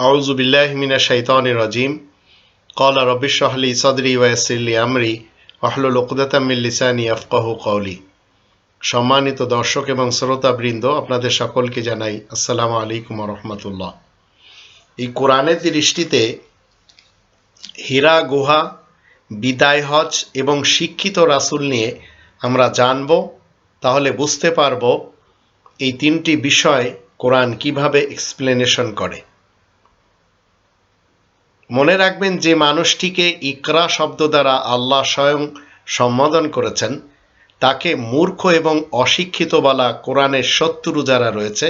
আউযু বিল্লাহি মিনাশ শাইতানির রাজিম। ক্বালা রাব্বি ইশরাহ লি সাদরি ওয়া ইয়াসসির লি আমরি ওয়াহলুল উকদাতাম মিন লিসানি ইয়াফকাহু কওলি। সম্মানিত দর্শক এবং শ্রোতাবৃন্দ, আপনাদের সকলকে জানাই আসসালামু আলাইকুম ওয়া রাহমাতুল্লাহ। এই কোরআনের দৃষ্টিতে হীরা গুহা, বিদায় হজ এবং শিক্ষিত রাসূল নিয়ে আমরা জানব। তাহলে বুঝতে পারব এই তিনটি বিষয় কোরআন কিভাবে এক্সপ্লেনেশন করে। মনে রাখবেন, যে মানুষটিকে ইকরা শব্দ দ্বারা আল্লাহ স্বয়ং সম্বোধন করেছেন তাকে মূর্খ এবং অশিক্ষিত বলা কোরআনের শত্রু যারা রয়েছে,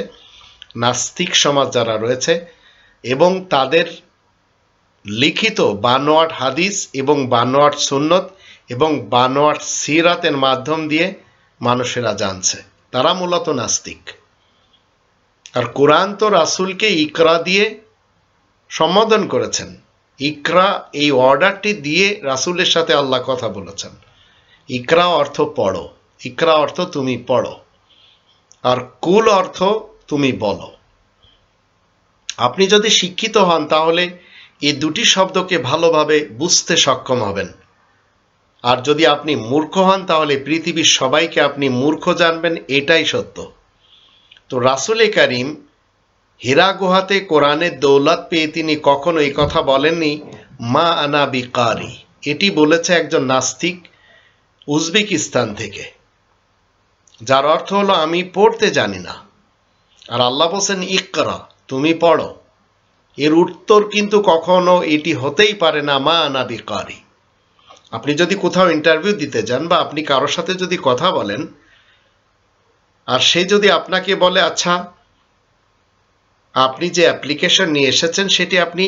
নাস্তিক সমাজ যারা রয়েছে এবং তাদের লিখিত বানোয়াট হাদিস এবং বানোয়াট সুন্নত এবং বানোয়াট সিরাতের মাধ্যম দিয়ে মানুষেরা জানছে, তারা মূলত নাস্তিক। আর কোরআন তো রাসূলকে ইকরা দিয়ে সম্বোধন করেছেন। ইকরা এই অর্ডারটি দিয়ে রাসূলের সাথে আল্লাহ কথা বলেছেন। ইকরা অর্থ পড়ো, ইকরা অর্থ তুমি পড়ো, আর কুল অর্থ তুমি বলো। আপনি যদি শিক্ষিত হন তাহলে এই দুটি শব্দকে ভালোভাবে বুঝতে সক্ষম হবেন। আর যদি আপনি মূর্খ হন তাহলে পৃথিবীর সবাইকে আপনি মূর্খ জানবেন, এটাই সত্য। তো রাসূল কারীম হীরা গুহাতে কোরআনের দৌলত পেয়ে তিনি কখনো এই কথা বলেননি মা আনা বিকারি। এটি বলেছে একজন নাস্তিক উজবেকিস্তান থেকে, যার অর্থ হলো আমি পড়তে জানি না। আর আল্লাহ বলছেন ইকরা, তুমি পড়ো। এর উত্তর কিন্তু কখনো এটি হতেই পারে না মা আনা বিকারি। আপনি যদি কোথাও ইন্টারভিউ দিতে যান বা আপনি কারোর সাথে যদি কথা বলেন আর সে যদি আপনাকে বলে আচ্ছা আপনি যে অ্যাপ্লিকেশন নিয়ে এসেছেন সেটি আপনি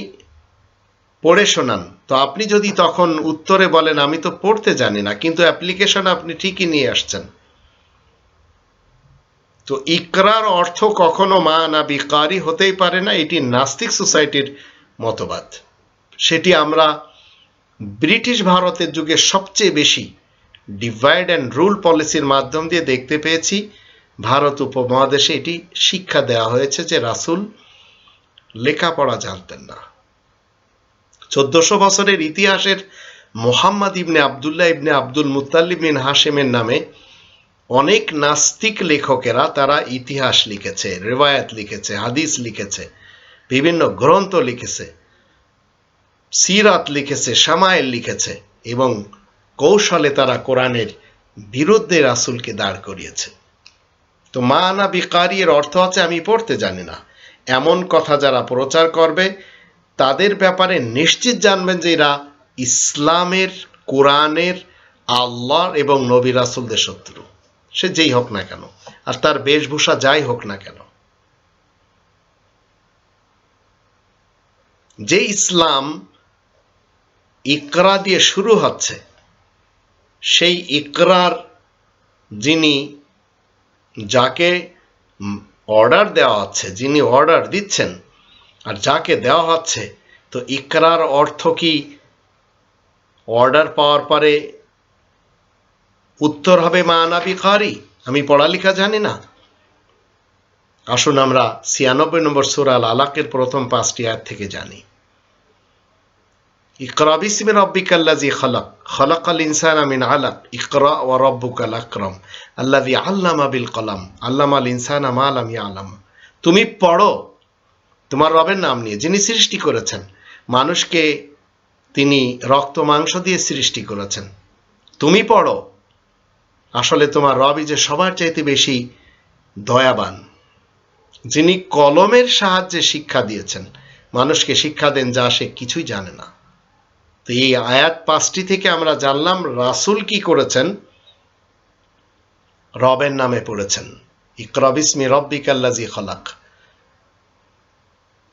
পড়ে শোনান, তো আপনি যদি তখন উত্তরে বলেন আমি তো পড়তে জানি না, কিন্তু অ্যাপ্লিকেশন আপনি ঠিকই নিয়ে আসছেন, তো ইকরার অর্থ কখনো মা না বিকারি হতেই পারে না। এটি নাস্তিক সোসাইটির মতবাদ। সেটি আমরা ব্রিটিশ ভারতের যুগে সবচেয়ে বেশি ডিভাইড অ্যান্ড রুল পলিসির মাধ্যম দিয়ে দেখতে পেয়েছি। ভারত উপমহাদেশে এটি শিক্ষা দেওয়া হয়েছে যে রাসূল লেখাপড়া জানতেন না। 1400 বছরের ইতিহাসের মুহাম্মদ ইবনে আবদুল্লাহ ইবনে আব্দুল মুত্তালিব বিন হাশেমের নামে অনেক নাস্তিক লেখকেরা তারা ইতিহাস লিখেছে, রিওয়ায়াত লিখেছে, হাদিস লিখেছে, বিভিন্ন গ্রন্থ লিখেছে, সিরাত লিখেছে, শামায়েল লিখেছে এবং কৌশলে তারা কোরআনের বিরুদ্ধে রাসূলকে দাঁড় করিয়েছে। তো মা আনা বিকারি এর অর্থ আছে আমি পড়তে জানি না। এমন কথা যারা প্রচার করবে তাদের ব্যাপারে নিশ্চিত জানবেন যে এরা ইসলামের, কোরআনের, আল্লাহর এবং নবী রাসূলদের শত্রু, সে যেই হোক না কেন, আর তার বেশভূষা যাই হোক না কেন। যে ইসলাম ইকরা দিয়ে শুরু হচ্ছে, সেই ইকরার যিনি, যাকে অর্ডার দেওয়া হচ্ছে, যিনি অর্ডার দিচ্ছেন আর যাকে দেওয়া হচ্ছে, তো ইকরার অর্থ কি অর্ডার পাওয়ার পরে উত্তর হবে মা আনা বিকারি, আমি পড়ালেখা জানি না? আসুন আমরা 96 নম্বর সূরা আল আলাকের প্রথম 5টি আয়াত থেকে জানি। ইকরা বিসমি রাব্বিকাল্লাযী খালাক, খালাকাল ইনসানা মিন আলাক, ইকরা ওয়া রাব্বুকাল আকরাম, আল্লাযী আল্লামা বিল কলম, আল্লামাল ইনসানা মা লাম ইয়ালাম। তুমি পড়ো তোমার রবের নাম নিয়ে, যিনি সৃষ্টি করেছেন। মানুষকে তিনি রক্ত মাংস দিয়ে সৃষ্টি করেছেন। তুমি পড়ো, আসলে তোমার রবই যে সবার চাইতে বেশি দয়াবান, যিনি কলমের সাহায্যে শিক্ষা দিয়েছেন। মানুষকে শিক্ষা দেন যা সে কিছুই জানে না। তো এই আয়াত 5টি থেকে আমরা জানলাম রাসূল কি করেছেন, রবের নামে পড়েছেন। ইকরা বিসমি রাব্বিকাল্লাযী খালাক।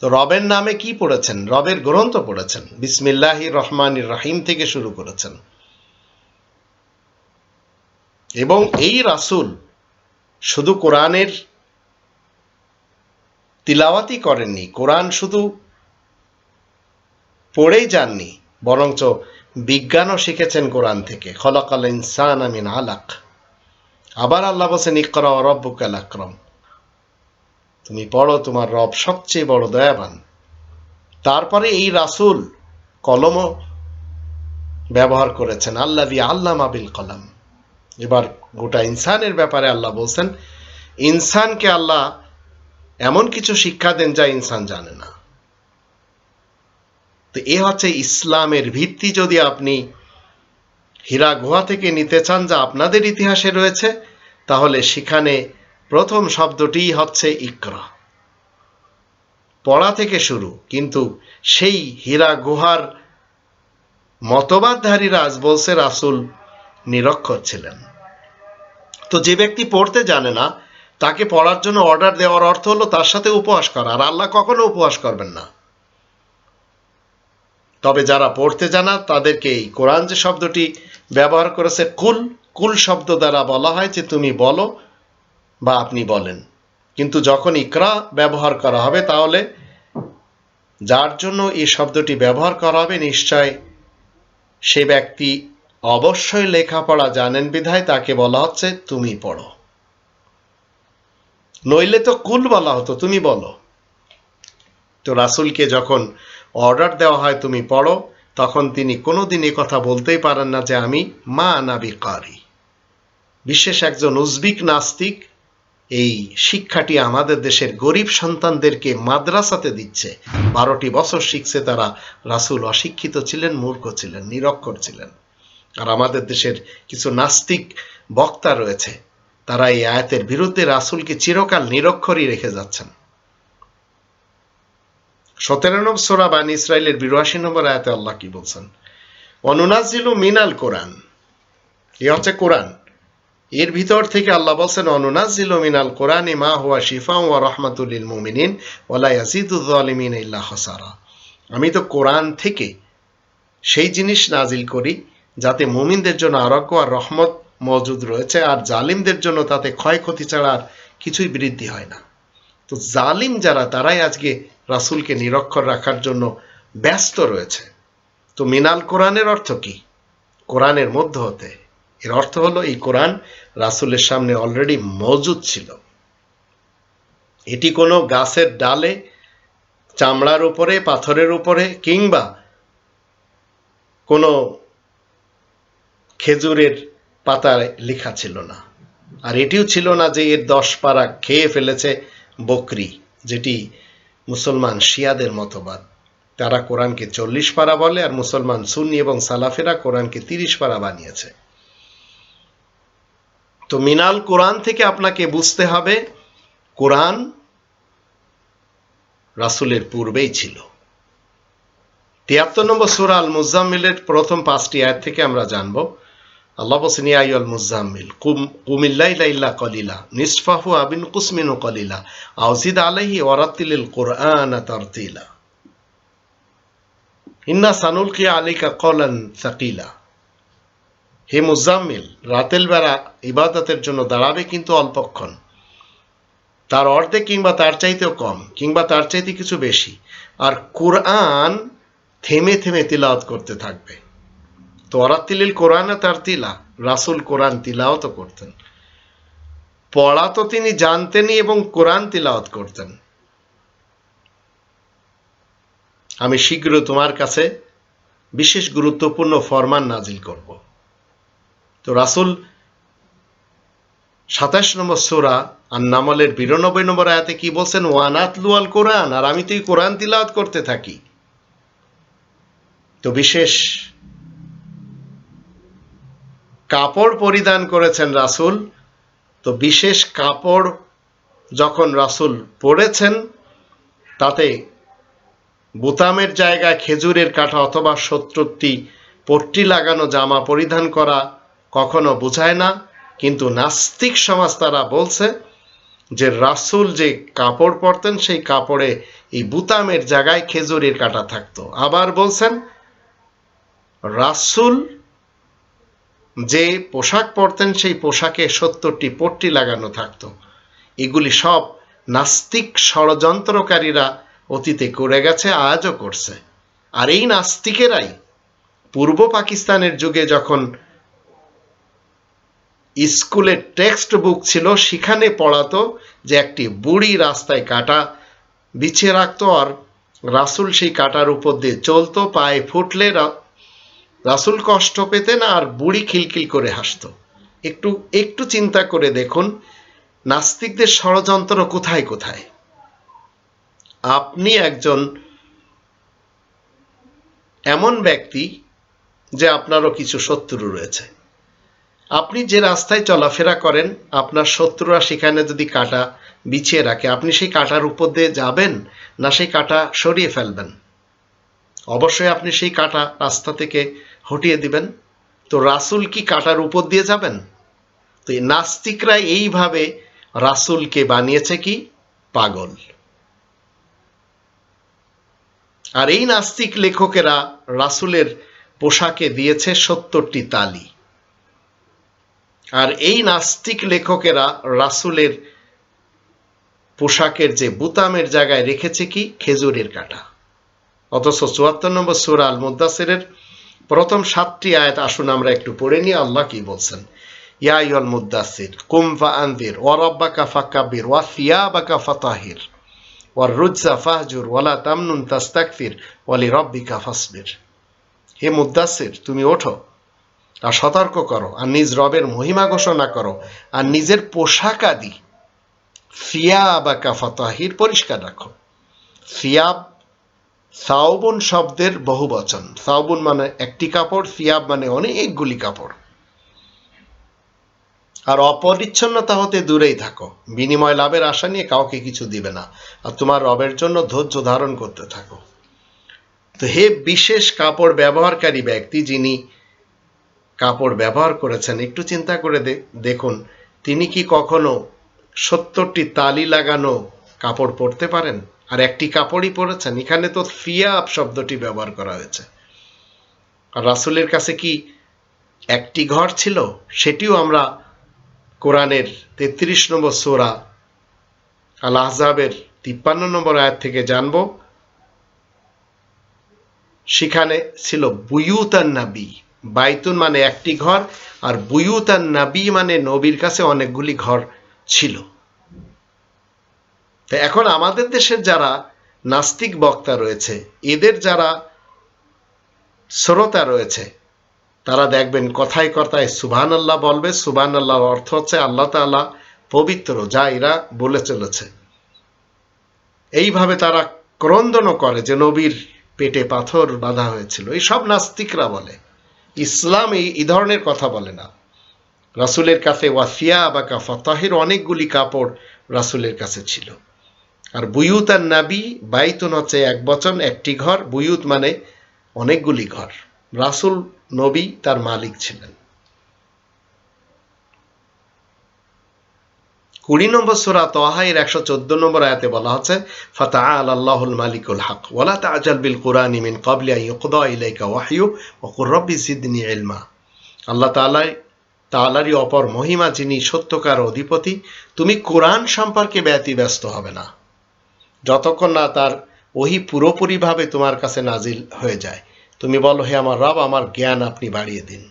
তো রবের নামে কি পড়েছেন? রবের গ্রন্থ পড়েছেন, বিসমিল্লাহির রহমানির রহিম থেকে শুরু করেছেন। এবং এই রাসূল শুধু কোরআনের তিলাওয়াতই করেননি, কোরআন শুধু পড়েই যাননি, বরঞ্চ বিজ্ঞানও শিখেছেন কোরআন থেকে। খলাকাল ইনসানা মিন আলাক। আবার আল্লাহ বলেন ইকরা ওয়া রাব্বুকাল আকরাম, তুমি পড়ো তোমার রব সবচেয়ে বড় দয়াবান। তারপরে এই রাসূল কলমও ব্যবহার করেছেন, আল্লাযী আল্লামা বিল কলম। এবার গোটা ইনসানের ব্যাপারে আল্লাহ বলছেন, ইনসানকে আল্লাহ এমন কিছু শিক্ষা দেন যা ইনসান জানে না। তো এ হচ্ছে ইসলামের ভিত্তি। যদি আপনি হীরা গুহা থেকে নিতে চান যা আপনাদের ইতিহাসে রয়েছে, তাহলে সেখানে প্রথম শব্দটিই হচ্ছে ইকরা, পড়া থেকে শুরু। কিন্তু সেই হীরা গুহার মতবাদধারীরা আজ বলছে রাসূল নিরক্ষর ছিলেন। তো যে ব্যক্তি পড়তে জানে না তাকে পড়ার জন্য অর্ডার দেওয়ার অর্থ হলো তার সাথে উপহাস করা, আর আল্লাহ কখনো উপহাস করবেন না। তবে যারা পড়তে জানা তাদেরকে এই কোরআন যে শব্দটি ব্যবহার করেছে কুল, কুল শব্দ দ্বারা বলা হয় যে তুমি বলো বা আপনি বলেন। কিন্তু যখন ইকরা ব্যবহার করা হবে, তাহলে যার জন্য এই শব্দটি ব্যবহার করা হবে নিশ্চয় সে ব্যক্তি অবশ্যই লেখাপড়া জানেন বিধায় তাকে বলা হচ্ছে তুমি পড়ো। নইলে তো কুল বলা হতো, তুমি বলো। তো রাসূলকে যখন অর্ডার দেওয়া হয় তুমি পড়ো, তখন তিনি কোনোদিন এ কথা বলতেই পারেন না যে আমি মা আনা বিকারি। বিশেষ একজন উজবেক নাস্তিক এই শিক্ষাটি আমাদের দেশের গরিব সন্তানদেরকে মাদ্রাসাতে দিচ্ছে। 12টি বছর শিখছে তারা। রাসূল অশিক্ষিত ছিলেন, মূর্খ ছিলেন, নিরক্ষর ছিলেন। আর আমাদের দেশের কিছু নাস্তিক বক্তা রয়েছে, তারা এই আয়াতের বিরুদ্ধে রাসূলকে চিরকাল নিরক্ষরই রেখে যাচ্ছেন। 17 নম্বর সূরা বানী ইসরাইলের 82 নম্বর আয়াতে আল্লাহ কি বলছেন? অনুনাজ্জিলু মিনাল কোরআন। এই হচ্ছে কোরআন। এর ভিতর থেকে আল্লাহ বলছেন অনুনাজ্জিলু মিনাল কোরআনি মা হুয়া শিফাউ ওয়া রাহমাতুল লিল মুমিনিন ওয়া লা ইয়াজিদুয যালিমিনা ইল্লা খাসারা। আমি তো কোরআন থেকে সেই জিনিস নাজিল করি যাতে মুমিনদের জন্য আরোগ্য আর রহমত মজুদ রয়েছে, আর জালিমদের জন্য তাতে ক্ষয়ক্ষতি ছাড়া আর কিছুই বৃদ্ধি হয় না। তো জালিম যারা, তারাই আজকে রাসূলকে নিরক্ষর রাখার জন্য ব্যস্ত রয়েছে। তো মিনাল কোরআনের অর্থ কি? কোরআনের মধ্য হতে। এর অর্থ হলো এই কোরআন রাসূলের সামনে অলরেডি মজুদ ছিল। এটি কোনো গাছের ডালে, চামড়ার উপরে, পাথরের উপরে কিংবা কোনো খেজুরের পাতায় লেখা ছিল না। আর এটিও ছিল না যে এর 10 পারা খেয়ে ফেলেছে বকরি, যেটি মুসলমান শিয়াদের মতবাদ। তারা কোরআনকে 40 পারা বলে, আর মুসলমান সুন্নি এবং সালাফেরা কোরআনকে 30 পারা বানিয়েছে। তো মিনাল কোরআন থেকে আপনাকে বুঝতে হবে কোরআন রাসূলের পূর্বেই ছিল। 73 নম্বর সূরা আল মুজাম্মিলের প্রথম 5টি আয়াত থেকে আমরা জানব, আল্লাহ বলছেন ইয়া আইয়ুহাল মুজাম্মিল কুমিল লাইলা ইল্লা কলিলা নিসফাহু আও ইনকুস মিনহু কলিলা আও জিদ আলাইহি ওয়ারাত্তিলিল কুরআনা তারতিলা ইন্না সানুলকি আলাইকা কওলান সাকিলা। হে মুজাম্মিল, রাতের বেলা ইবাদতের জন্য দাঁড়াবে, কিন্তু অল্পক্ষণ, তার অর্ধেক কিংবা তার চাইতেও কম কিংবা তার চাইতে কিছু বেশি, আর কুরআন থেমে থেমে তিলাওয়াত করতে থাকবে। তো ওয়ারাত্তিলিল কুরআনা তারতিলা, রাসূল কোরআন তিলাওয়াত করতেন। পড়া তো তিনি জানতেনই এবং কোরআন তিলাওয়াত করতেন। আমি শীঘ্র তোমার কাছে বিশেষ গুরুত্বপূর্ণ ফরমান নাজিল করব। তো রাসূল 27 নম্বর সূরা আন-নামলের 92 নম্বর আয়াতে কি বলছেন? ওয়ানাতলু আল কোরআন, আর আমি তো এই কোরআন তিলাওয়াত করতে থাকি। তো বিশেষ কাপড় পরিধান করেছেন রাসূল। তো বিশেষ কাপড় যখন রাসূল পরেছেন, তাতে বোতামের জায়গায় খেজুরের কাঁটা অথবা 70টি পট্টি লাগানো জামা পরিধান করা কখনো বোঝায় না। কিন্তু নাস্তিক সমাজ তারা বলছে যে রাসূল যে কাপড় পরতেন সেই কাপড়ে এই বোতামের জায়গায় খেজুরের কাঁটা থাকতো। আবার বলছেন রাসূল যে পোশাক পরতেন সেই পোশাকে 70টি পট্টি লাগানো থাকতো। এগুলি সব নাস্তিক ষড়যন্ত্রকারীরা অতীতে করে গেছে, আজও করছে। আর এই নাস্তিকেরাই পূর্ব পাকিস্তানের যুগে যখন স্কুলের টেক্সট বুক ছিল সেখানে পড়াতো যে একটি বুড়ি রাস্তায় কাটা বিছিয়ে রাখতো, আর রাসূল সেই কাঁটার উপর দিয়ে চলতো, পায়ে ফুটলে রাসূল কষ্ট পেতেন আর বুড়ি খিলখিল করে হাসতো। একটু একটু চিন্তা করে দেখুন নাস্তিকদের ষড়যন্ত্র কোথায় কোথায়। আপনি একজন এমন ব্যক্তি যে আপনারও কিছু শত্রু রয়েছে, আপনি যে রাস্তায় চলাফেরা করেন আপনার শত্রুরা সেখানে যদি কাঁটা বিছিয়ে রাখে, আপনি সেই কাঁটার উপর দিয়ে যাবেন না সেই কাঁটা সরিয়ে ফেলবেন? অবশ্যই আপনি সেই কাঁটা রাস্তা থেকে হটিয়ে দিবেন। তো রাসূল কি কাঁটার উপর দিয়ে যাবেন? তো এই নাস্তিকরা এইভাবে রাসূলকে বানিয়েছে কি পাগল। আর এই নাস্তিক লেখকেরা রাসূলের পোশাকে দিয়েছে ৭০টি তালি। আর এই নাস্তিক লেখকেরা রাসূলের পোশাকের যে বুতামের জায়গায় রেখেছে কি খেজুরের কাঁটা। অথচ ৭৪ নম্বর সূরা আল মুদ্দাসিরের প্রথম ৭টি আয়াত আসুন আমরা একটু পড়ে নিই। আল্লাহ কি বলছেন? ইয়া আইয়ুহাল মুদ্দাসির কুম ফাআনজির ওয়া রাব্বাকা ফাকাব্বির ওয়া সিয়াবাকা ফাতাহির ওয়ার রুজসা ফাহজুর ওয়ালা তামনুন তাস্তাকফির ওয়া লিরাব্বিকা ফাসবির। হে মুদ্দাসির, তুমি ওঠো আর সতর্ক করো আর নিজ রবের মহিমা ঘোষণা করো আর নিজের পোশাক আদি সিয়াবাকা ফাতাহির পরিষ্কার রাখো। সিয়াব সাওবুন শব্দের বহু বচন। সাওবুন মানে একটি কাপড়, সিয়াব মানে অনেকগুলি কাপড়। আর অপরিচ্ছন্নতা হতে দূরেই থাকো, বিনিময় লাভের আশা নিয়ে কাউকে কিছু দিবে না, আর তোমার রবের জন্য ধৈর্য ধারণ করতে থাকো। তো হে বিশেষ কাপড় ব্যবহারকারী ব্যক্তি, যিনি কাপড় ব্যবহার করেছেন, একটু চিন্তা করে দেখুন তিনি কি কখনো ৭০টি তালি লাগানো কাপড় পরতে পারেন? আর একটি কাপড়ই পরেছেন। এখানে তো সিয়াব শব্দটি ব্যবহার করা হয়েছে। আর রাসূলের কাছে কি একটি ঘর ছিল? সেটিও আমরা কোরআনের ৩৩ নম্বর সূরা আল আহজাবের ৫৩ নম্বর আয়াত থেকে জানব। সেখানে ছিল বুয়ুতান নবী। বাইতুন মানে একটি ঘর, আর বুয়ুতান নবী মানে নবীর কাছে অনেকগুলি ঘর ছিল। তো এখন আমাদের দেশের যারা নাস্তিক বক্তা রয়েছে, এদের যারা শ্রোতা রয়েছে, তারা দেখবেন কথায় কথায় সুবহানাল্লাহ বলবে। সুবহানাল্লাহর অর্থ হচ্ছে আল্লাহ তাআলা পবিত্র, যা এরা বলে চলেছে। এইভাবে তারা ক্রন্দনও করে যে নবীর পেটে পাথর বাঁধা হয়েছিল। এই সব নাস্তিকরা বলে। ইসলাম এই ধরনের কথা বলে না। রাসূলের কাছে ওয়াসিয়াবাকা ফাতাহির অনেকগুলি কাপড় রাসূলের কাছে ছিল। আর বুয়ুতান নবী, বাইতুন হচ্ছে এক বচন, একটি ঘর, বুয়ুত মানে অনেকগুলি ঘর। রাসূল নবী তার মালিক ছিলেন। ২০ নম্বর সূরা তাহা এর ১১৪ নম্বর আয়াতে বলা হচ্ছে ফাতাআলা আল্লাহুল মালিকুল হক ওয়ালা তাআজাল বিল কুরআনি মিন ক্বাবলি আন ইউকদা ইলাইকা ওয়াহয়ু ওয়া কুর রাব্বি জিদনি ইলমা। আল্লাহ তাআলারই অপর মহিমা, যিনি সত্যকার অধিপতি। তুমি কোরআন সম্পর্কে ব্যতিব্যস্ত হবে না যতক্ষণ না তার ওহী পুরোপুরিভাবে তোমার কাছে নাজিল হয়ে যায়। তুমি বলো, হে আমার রব, আমার জ্ঞান আপনি বাড়িয়ে দিন।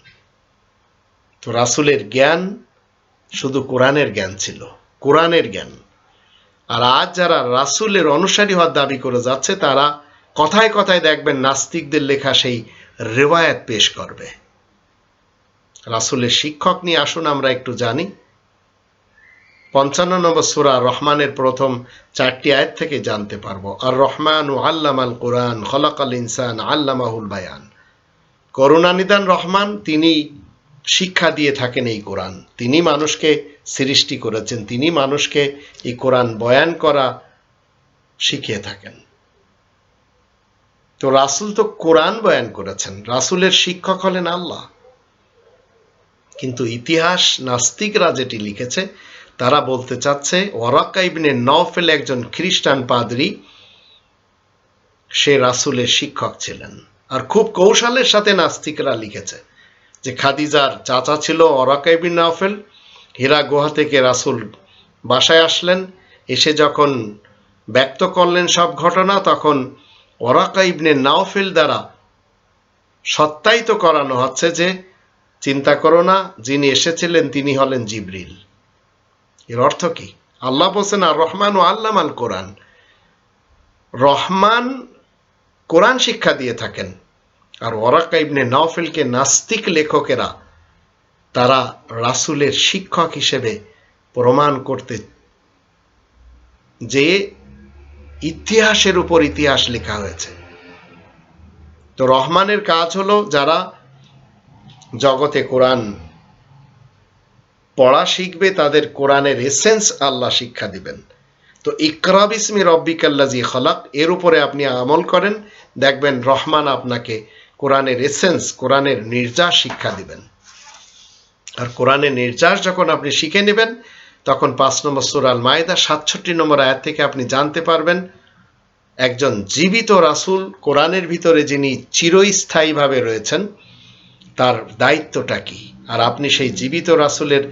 তো রাসূলের জ্ঞান শুধু কোরআনের জ্ঞান ছিল, কোরআনের জ্ঞান। আর আজ যারা রাসূলের অনুসারী হওয়ার দাবি করে যাচ্ছে, তারা কথায় কথায় দেখবেন নাস্তিকদের লেখা সেই রিওয়ায়াত পেশ করবে। রাসূলের শিক্ষক নিয়ে আসুন আমরা একটু জানি। ৫৫ নম্বর সূরা রহমানের প্রথম ৪টি আয়াত থেকে জানতে পারবো। আর রহমানু আল্লামাল কোরআন খলাকাল ইনসান আল্লামাহুল বায়ান। করুণানিধান রহমান, তিনি শিক্ষা দিয়ে থাকেন এই কোরআন। তিনি মানুষকে সৃষ্টি করেছেন, তিনি মানুষকে এই কোরআন বয়ান করা শিখিয়ে থাকেন। তো রাসূল তো কোরআন বয়ান করেছেন, রাসূলের শিক্ষক হলেন আল্লাহ। কিন্তু ইতিহাস নাস্তিকরা যেটি লিখেছে, তারা বলতে চাচ্ছে ওয়ারাকা ইবনে নওফেল একজন খ্রিস্টান পাদ্রী, সে রাসূলের শিক্ষক ছিলেন। আর খুব কৌশলের সাথে নাস্তিকরা লিখেছে যে খাদিজার চাচা ছিল ওয়ারাকা ইবনে নওফেল। হীরা গুহা থেকে রাসূল বাসায় আসলেন, এসে যখন ব্যক্ত করলেন সব ঘটনা, তখন ওয়ারাকা ইবনে নওফেল দ্বারা সত্যায়িত করানো হচ্ছে যে চিন্তা করো না, যিনি এসেছিলেন তিনি হলেন জিবরিল। এর অর্থ কি? আল্লাহ বলছেন আর রহমান ও আল্লামাল কোরআন। রহমান কোরআন শিক্ষা দিয়ে থাকেন। আর ওয়ারাকা ইবনে নওফেলকে নাস্তিক লেখকেরা তারা রাসূলের শিক্ষক হিসেবে প্রমাণ করতে যে ইতিহাসের উপর ইতিহাস লেখা হয়েছে। তো রহমানের কাজ হলো যারা জগতে কোরআন পড়া শিখবে তাদের কোরআনের এসেন্স আল্লাহ শিক্ষা দিবেন। তো ইকরা বিসমি রব্বিকাল্লাযী খলাক এর উপরে আপনি আমল করেন, দেখবেন রহমান আপনাকে কোরআনের এসেন্স, কোরআনের নির্যাস শিক্ষা দিবেন। আর কোরআনের নির্যাস যখন আপনি শিখে নেবেন তখন 5 নম্বর সূরা আল মায়েদা 67 নম্বর আয়াত থেকে আপনি জানতে পারবেন একজন জীবিত রাসূল কোরআনের ভিতরে যিনি চিরস্থায়ীভাবে রয়েছেন তার দায়িত্বটা কি। আর আপনি সেই জীবিত রাসূলের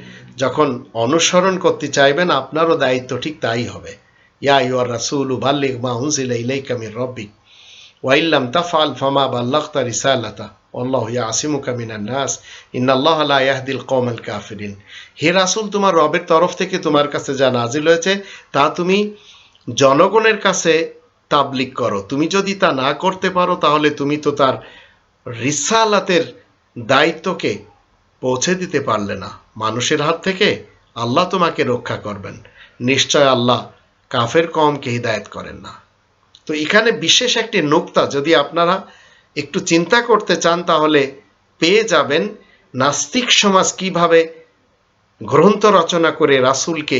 যখন অনুসরণ করতে চাইবেন আপনারও দায়িত্ব ঠিক তাই হবে। ইয়া আইয়ুহার রাসূলু বাল্লিগ মা উনজিলা ইলাইকা মির রাব্বিক ওয়া ইল্লাম তাফআল ফামা বাল্লাগতা রিসালাতা আল্লাহু ইয়াসিমুকা মিনান নাস ইন্নাল্লাহা লা ইয়াহদিল কওমাল কাফিরিন। হে রাসূল, তোমার রবের তরফ থেকে তোমার কাছে যা নাজিল হয়েছে তা তুমি জনগণের কাছে তাবলীগ করো। তুমি যদি তা না করতে পারো তাহলে তুমি তো তার রিসালাতের দায়িত্বকে পৌঁছে দিতে পারলে না। মানুষের হাত থেকে আল্লাহ তোমাকে রক্ষা করবেন, নিশ্চয় আল্লাহ কাফের কওমকে হিদায়াত করেন না। তো এখানে বিশেষ একটি নুকতা যদি আপনারা একটু চিন্তা করতে চান তাহলে পেয়ে যাবেন নাস্তিক সমাজ কিভাবে গ্রন্থ রচনা করে রাসূলকে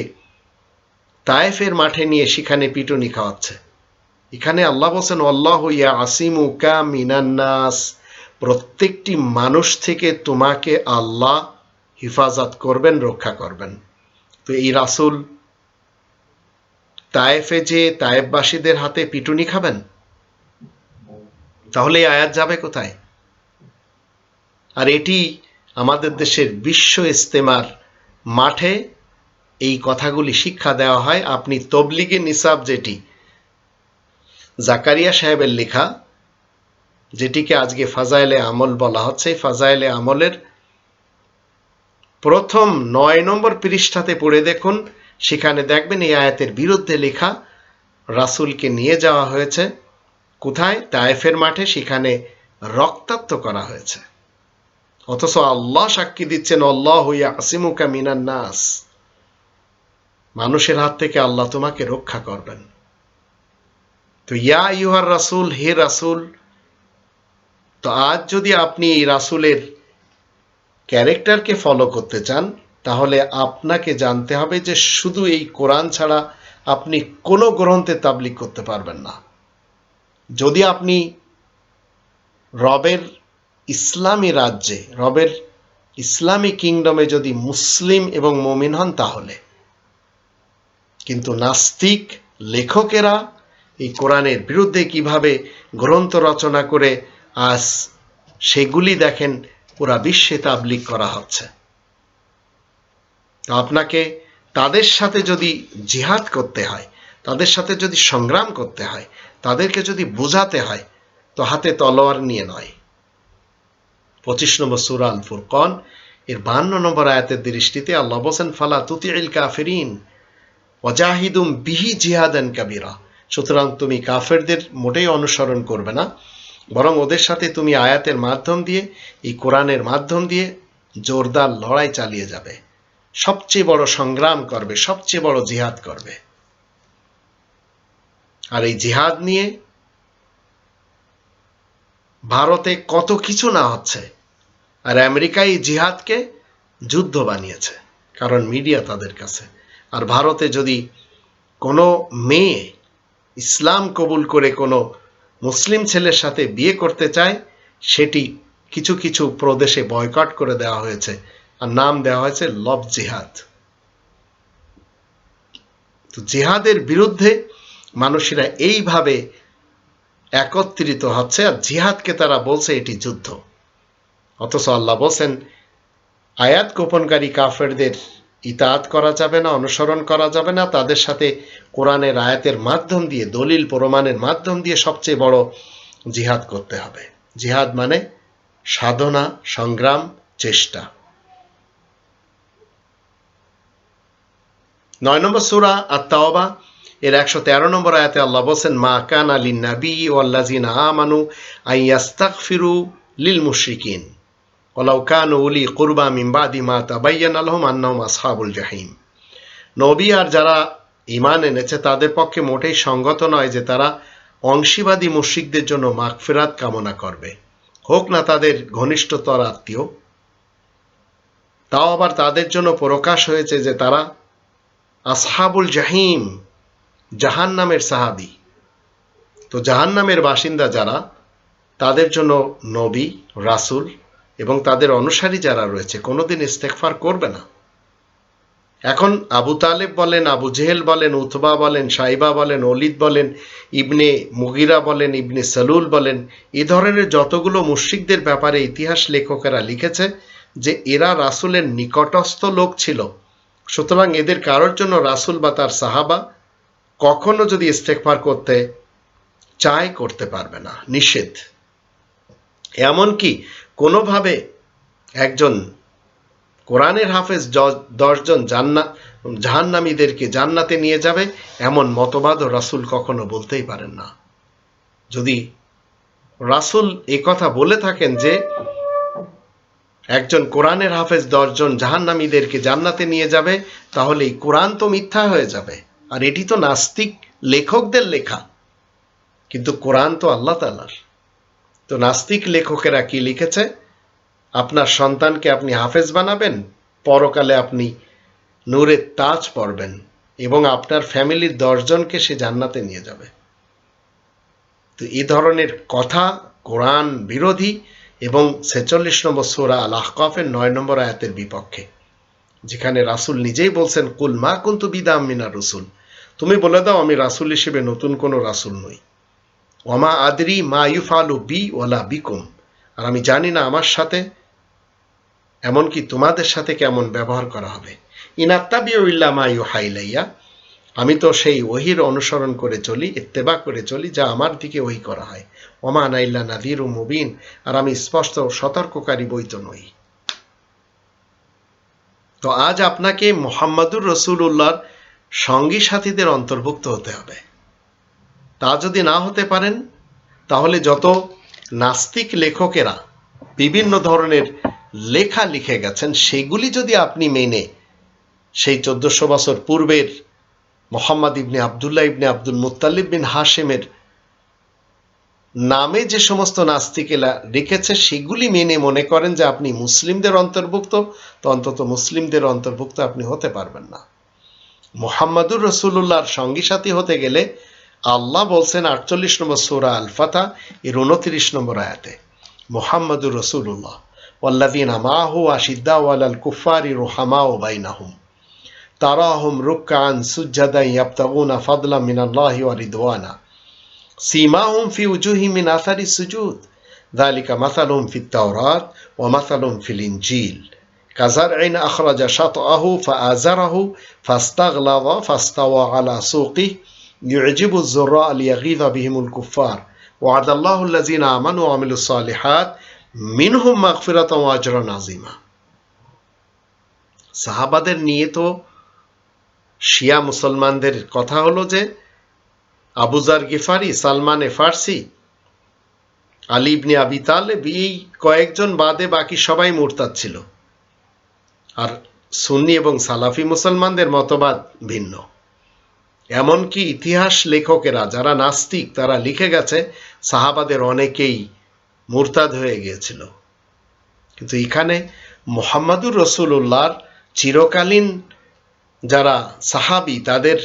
তায়েফের মাঠে নিয়ে সেখানে পিটুনি খাওয়াচ্ছে। এখানে আল্লাহ বলেন আল্লাহু ইয়াসিমুকা মিনান নাস, প্রত্যেকটি মানুষ থেকে তোমাকে আল্লাহ হিফাজত করবেন, রক্ষা করবেন। তো এই রাসূল তায়েফে যে তায়েফবাসীদের হাতে পিটুনি খাবেন, তাহলে এই আয়াত যাবে কোথায়? আর এটি আমাদের দেশের বিশ্ব ইজতেমার মাঠে এই কথাগুলি শিক্ষা দেওয়া হয়। আপনি তবলিগে নিসাব যেটি জাকারিয়া সাহেবের লেখা, যেটিকে আজকে ফাজাইলে আমল বলা হচ্ছে, ফাজাইলে আমলের প্রথম 9 নম্বর পৃষ্ঠাতে পড়ে দেখুন, সেখানে দেখবেন এই আয়াতের বিরুদ্ধে লেখা রাসূলকে নিয়ে যাওয়া হয়েছে কোথায়? তায়েফের মাঠে, সেখানে রক্তাক্ত করা হয়েছে। অথচ আল্লাহ সাক্ষী দিচ্ছেন আল্লাহু ইয়াসিমুকা মিনান নাস, মানুষের হাত থেকে আল্লাহ তোমাকে রক্ষা করবেন। তো ইয়া আইয়ুহার রাসূল, হে রাসূল, তো আজ যদি আপনি এই রাসূলের ক্যারেক্টারকে ফলো করতে চান তাহলে আপনাকে জানতে হবে যে শুধু এই কোরআন ছাড়া আপনি কোনো গ্রন্থে তাবলীগ করতে পারবেন না। যদি আপনি রবের ইসলামী রাজ্যে, রবের ইসলামী কিংডমে যদি মুসলিম এবং মুমিন হন তাহলে। কিন্তু নাস্তিক লেখকেরা এই কোরআনের বিরুদ্ধে কিভাবে গ্রন্থ রচনা করে আজ সেগুলি দেখেন পুরা বিশ্বে তাবলীগ করা হচ্ছে। আপনাকে তাদের সাথে যদি জিহাদ করতে হয়, তাদের সাথে যদি সংগ্রাম করতে হয়, তাদেরকে যদি বোঝাতে হয়, তো হাতে তলোয়ার নিয়ে নয়। 25 নম্বর সূরা আল ফুরকান এর 52 নম্বর আয়াতের দৃষ্টিতে আল্লাহ বলেন ফালা তুতিইল কাফিরিন ওয়াজাহিদুম বিহি জিহাদান কাবীরা। সুতরাং তুমি কাফেরদের মোটেই অনুসরণ করবে না, বরং ওদের সাথে তুমি আয়াতের মাধ্যম দিয়ে, এই কোরআনের মাধ্যম দিয়ে জোরদার লড়াই চালিয়ে যাবে, সবচেয়ে বড় সংগ্রাম করবে, সবচেয়ে বড় জিহাদ করবে। আর এই জিহাদ নিয়ে ভারতে কত কিছু না হচ্ছে, আর আমেরিকা এই জিহাদকে যুদ্ধ বানিয়েছে, কারণ মিডিয়া তাদের কাছে। আর ভারতে যদি কোনো মেয়ে ইসলাম কবুল করে কোনো মুসলিম ছেলের সাথে বিয়ে করতে চায়, সেটি কিছু কিছু প্রদেশে বয়কট করে দেওয়া হয়েছে, আর নাম দেওয়া হয়েছে লভ জিহাদ। তো জিহাদের বিরুদ্ধে মানুষেরা এইভাবে একত্রিত হচ্ছে, আর জিহাদকে তারা বলছে এটি যুদ্ধ। অথচ আল্লাহ বলছেন আয়াত গোপনকারী কাফেরদের ইতাআত করা যাবে না, অনুসরণ করা যাবে না, তাদের সাথে কোরআনের আয়াতের মাধ্যম দিয়ে, দলিল প্রমাণের মাধ্যম দিয়ে সবচেয়ে বড় জিহাদ করতে হবে। জিহাদ মানে সাধনা, সংগ্রাম, চেষ্টা। 9 নম্বর সূরা আত-তাওবা এর 113 নম্বর আয়াতে আল্লাহ বলছেন, মা কানা লিন-নাবী ওয়াল্লাযিনা আমানু আইয়াস্তাগফিরু লিল মুশরিকিন ওয়ালাউ কানু উলি কুরবা মিন বাদি মা তাবায়্যানা লাহুম আন্নাহুম আসহাবুল জাহিম। নবী আর যারা ঈমান এনেছে তাদের পক্ষে মোটেই সঙ্গত নয় যে তারা অংশীবাদী মুশরিকদের জন্য মাগফিরাত কামনা করবে, হোক না তাদের ঘনিষ্ঠতর আত্মীয়। তাও আবার তাদের জন্য প্রকাশ হয়েছে যে তারা আসহাবুল জাহিম, জাহান্নামের সাহাবী। তো জাহান্নামের বাসিন্দা যারা, তাদের জন্য নবী, রাসূল এবং তাদের অনুসারী যারা রয়েছে কোনোদিন ইস্তেগফার করবে না। এখন আবু তালেব বলেন, আবু জেহেল বলেন, উতবা বলেন, সাইবা বলেন, ওলিদ বলেন, ইবনে মুগিরা বলেন, ইবনে সালুল বলেন, এ ধরনের যতগুলো মুশরিকদের ব্যাপারে ইতিহাস লেখকেরা লিখেছে যে এরা রাসূলের নিকটস্থ লোক ছিল, সুতরাং এদের কারোর জন্য রাসূল বা তার সাহাবা কখনো যদি ইস্তেগফার করতে চায় করতে পারবে না, নিষেধ। এমনকি কোনোভাবে একজন কোরআনের হাফেজ 10 জন জাহান্নামীদেরকে জান্নাতে নিয়ে যাবে এমন মতবাদও রাসূল কখনো বলতেই পারেন না। যদি রাসূল কথা বলে থাকেন যে একজন কোরআনের হাফেজ 10 জন জাহান্নামীদেরকে জান্নাতে নিয়ে যাবে, তাহলে এই কোরআন তো মিথ্যা হয়ে যাবে, আর এটি তো নাস্তিক লেখকদের লেখা, কিন্তু কোরআন তো আল্লাহ তাআলার। তো নাস্তিক লেখকেরা কি লিখেছে, আপনার সন্তানকে আপনি হাফেজ বানাবেন, পরকালে আপনি নূরের তাজ পরবেন এবং আপনার ফ্যামিলির 10 জনকে সে জান্নাতে নিয়ে যাবে। তো এই ধরনের কথা কোরআন বিরোধী এবং 46 নম্বর সূরা আল আহকাফের 9 নম্বর আয়াতের বিপক্ষে, যেখানে রাসূল নিজেই বলছেন, কুল মা কুনতু বিদআম মিনার রাসূল, তুমি বলে দাও আমি রাসূল হিসেবে নতুন কোনো রাসূল নই। ওয়ামা আদরি মা ইউফালু বি ওয়ালা বিকুম, আর আমি জানি না আমার সাথে এমনকি তোমাদের সাথে কেমন ব্যবহার করা হবে। ইনাত্তাবিউ ইল্লা মা ইউহা ইলাইয়া, আমি তো সেই ওহীর অনুসরণ করে চলি, ইত্তেবা করে চলি যা আমার দিকে ওহী করা হয়। ওমা আনা ইল্লা নাযীরুম মুবিন, আর আমি স্পষ্ট সতর্ককারী বই তো নই। তো আজ আপনাকে মুহাম্মাদুর রাসূলুল্লাহর সঙ্গী সাথীদের অন্তর্ভুক্ত হতে হবে। তা যদি না হতে পারেন, তাহলে যত নাস্তিক লেখকেরা বিভিন্ন ধরনের লেখা লিখে গেছেন সেগুলি যদি আপনি মেনে সেই 1400 বছর পূর্বের মুহাম্মদ ইবনে আবদুল্লাহ ইবনে আব্দুল মুত্তালিব বিন হাশেমের নামে যে সমস্ত নাস্তিকেরা লিখেছে সেগুলি মেনে মনে করেন যে আপনি মুসলিমদের অন্তর্ভুক্ত, তো অন্তত মুসলিমদের অন্তর্ভুক্ত আপনি হতে পারবেন না। মুহাম্মাদুর রাসূলুল্লাহর সঙ্গী সাথী হতে গেলে আল্লাহ বলছেন 48 নম্বর সূরা আল ফাতহ এর 29 নম্বর আয়াতে, মুহাম্মাদুর রাসূলুল্লাহ ওয়াল্লাযীনা মাআহু আশিদ্দাউ আলাল কুফফারি রুহামাউ বাইনাহুম তারাহুম রুকআন সুজদান ইয়াবতাগুনা ফাদলাম মিনাল্লাহি ওয়া রিদওয়ানা সীমাহুম ফি উজুহিহিম মিন আসারিস সুজুদ যালিকা মাসালুহুম ফিত তাওরাত ওয়া মাসালুহুম ফিল ইনজিল কাযারইন আখরাজা শাতআহু ফাআযারাহু ফাস্তাগলাযা ফাস্তাওয়া আলা সুকিহি ইউজিবু যুররা লিয়াগীযা বিহিমুল কুফফার ওয়া'দাল্লাহু আল্লাযীনা আমানু ওয়া আমিলুস সালিহাত মিনহুম মাগফিরাতান ওয়া আজরান আযীমা। সাহাবাদের নিয়ে তো শিয়া মুসলমানদের কথা হলো যে আবু যার গিফারি, সালমানে ফার্সি, আলী ইবনে আবি তালেব, এই কয়েকজন বাদে বাকি সবাই মুরতাদ ছিল। আর সুন্নি এবং সালাফি মুসলমানদের মতবাদ ভিন্ন। এমনকি ইতিহাস লেখকেরা যারা নাস্তিক তারা লিখে গেছে সাহাবাদের অনেকেই মুরতাদ হয়ে গিয়েছিল। কিন্তু এখানে মুহাম্মাদুর রাসূলুল্লাহর চিরকালীন যারা সাহাবী তাদের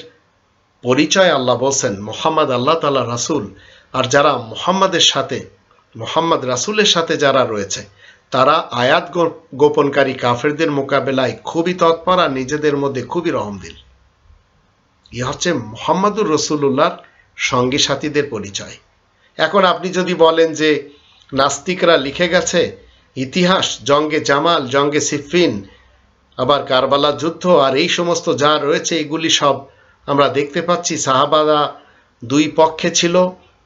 পরিচয় আল্লাহ বলছেন মুহাম্মদ আল্লাহ তাআলা রাসূল, আর যারা মুহাম্মাদের সাথে মুহাম্মদ রাসূলের সাথে যারা রয়েছে তারা আয়াত গোপনকারী কাফেরদের মোকাবেলায় খুবই তৎপর আর নিজেদের মধ্যে খুবই রহমদিল। এ হচ্ছে মুহাম্মাদুর রাসূলুল্লাহর সঙ্গী সাথীদের পরিচয়। এখন আপনি যদি বলেন যে নাস্তিকরা লিখে গেছে ইতিহাস, জঙ্গে জামাল, জঙ্গে সিফিন, আবার কারবালা যুদ্ধ আর এই সমস্ত যা রয়েছে এগুলি সব আমরা দেখতে পাচ্ছি সাহাবারা দুই পক্ষে ছিল,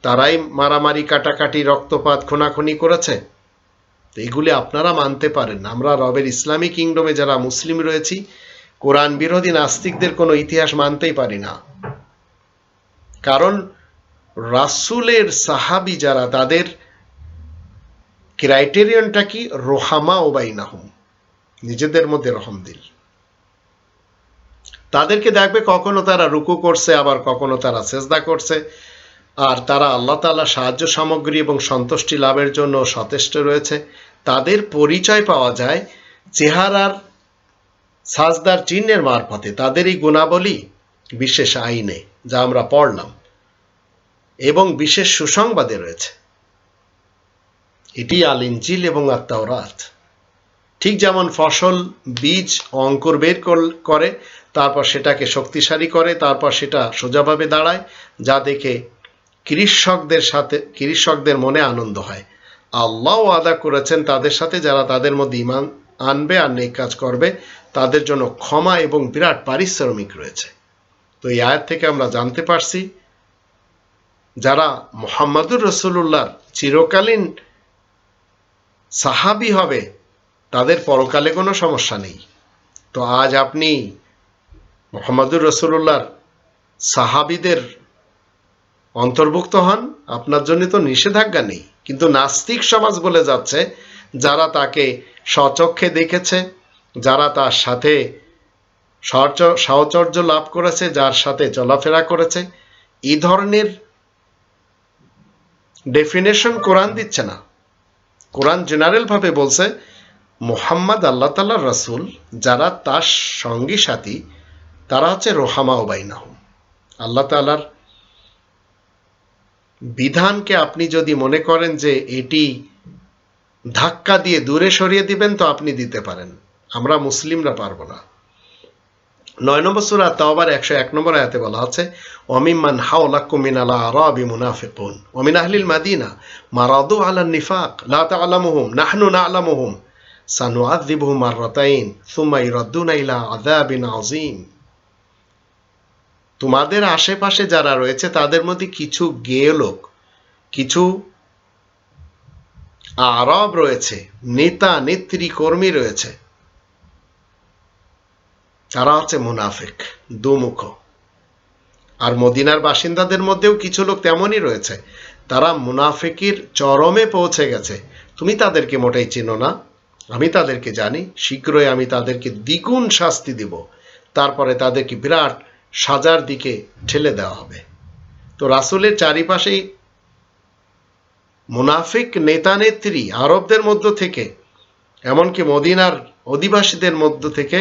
তারাই মারামারি, কাটাকাটি, রক্তপাত, খুনাখুনি করেছে, তো এগুলি আপনারা মানতে পারেন না। আমরা রবের ইসলামী কিংডমে যারা মুসলিম রয়েছি কোরআন বিরোধী নাস্তিকদের কোনো ইতিহাস মানতেই পারি না। কারণ রাসূলের সাহাবী যারা, তাদের ক্রাইটেরিয়নটা কি? রোহামা ও বাইনাহুম, নিজেদের মধ্যে রহমদিল। তাদেরকে দেখবে কখনো তারা রুকু করছে, আবার কখনো তারা সেজদা করছে, আর তারা আল্লাহ তাআলা সাহায্য সামগ্রী এবং সন্তুষ্টি লাভের জন্য সচেষ্ট রয়েছে। তাদের পরিচয় পাওয়া যায় চেহারার সাজদার চিহ্নের মারফতে, তাদের এই গুণাবলী বিশেষ আইনে যা আমরা পড়লাম এবং বিশেষ সুসংবাদে রয়েছে। এটি আল ইনজিল এবং আত-তাওরাত। ঠিক যেমন ফসল বীজ অঙ্কুর বের করে, তারপর সেটাকে শক্তিশালী করে, তারপর সেটা সোজাভাবে দাঁড়ায়, যা দেখে কৃষকদের মনে আনন্দ হয়। আল্লাহ ওয়াদা করেছেন তাদের সাথে, যারা তাদের মধ্যে ঈমান আনবে আর নেক কাজ করবে, তাদের জন্য ক্ষমা এবং বিরাট পারিশ্রমিক রয়েছে। তো এই আয়াত থেকে আমরা জানতে পারছি যারা মুহাম্মদুর রাসূলুল্লাহর চিরকালীন সাহাবী হবে, তাদের পরকালে কোনো সমস্যা নেই। তো আজ আপনি মুহাম্মদুর রাসূলুল্লাহর সাহাবীদের অন্তর্ভুক্ত হন, আপনার জন্য তো নিষেধাজ্ঞা নেই। কিন্তু নাস্তিক সমাজ বলে যাচ্ছে, যারা তাকে স্বচক্ষে দেখেছে, যারা তার সাথে সাহচর্য লাভ করেছে, যার সাথে চলাফেরা করেছে, এই ধরনের ডেফিনেশন কোরআন দিচ্ছে না। কোরআন জেনারেল ভাবে বলছে মুহাম্মদ আল্লাহ তাআলার রাসূল, যারা তার সঙ্গী সাথী, তারা হচ্ছে রোহামা ও বাইনাহুম। আল্লাহ তাআলার বিধানকে আপনি যদি মনে করেন যে এটি ধাক্কা দিয়ে দূরে সরিয়ে দিবেন, তো আপনি দিতে পারেন, আমরা মুসলিমরা পারবো না। 9 নম্বর সূরা তাওবার 101 নম্বর আয়াতে বলা আছে, ওয়ামিম্মান হাওলাকুম মিনাল আরাবি মুনাফিকুন ওয়া মিন আহলিল মাদিনা মারাদু আলান নিফাক লা তা'লামুহুম নাহনু না'লামুহুম সানু'আযিবুহুম মাররাতাইন সুম্মা ইরাদ্দুনা ইলা আযাবিন আযীম। তোমাদের আশেপাশে যারা রয়েছে, তাদের মধ্যে কিছু গেয় লোক, কিছু আরব রয়েছে, নেতা নেত্রী কর্মী রয়েছে, তারা হচ্ছে মুনাফিক, দুমুখ। আর মদিনার বাসিন্দাদের মধ্যেও কিছু লোক তেমনই রয়েছে, তারা মুনাফিকির চরমে পৌঁছে গেছে। তুমি তাদেরকে মোটেই চেনো না, আমি তাদেরকে জানি। শীঘ্রই আমি তাদেরকে দ্বিগুণ শাস্তি দিব, তারপরে তাদেরকে বিরাট সাজার দিকে ঠেলে দেওয়া হবে। তো রাসূলের চারিপাশেই মুনাফিক নেতা নেত্রী আরবদের মধ্য থেকে, এমনকি মদিনার অধিবাসীদের মধ্য থেকে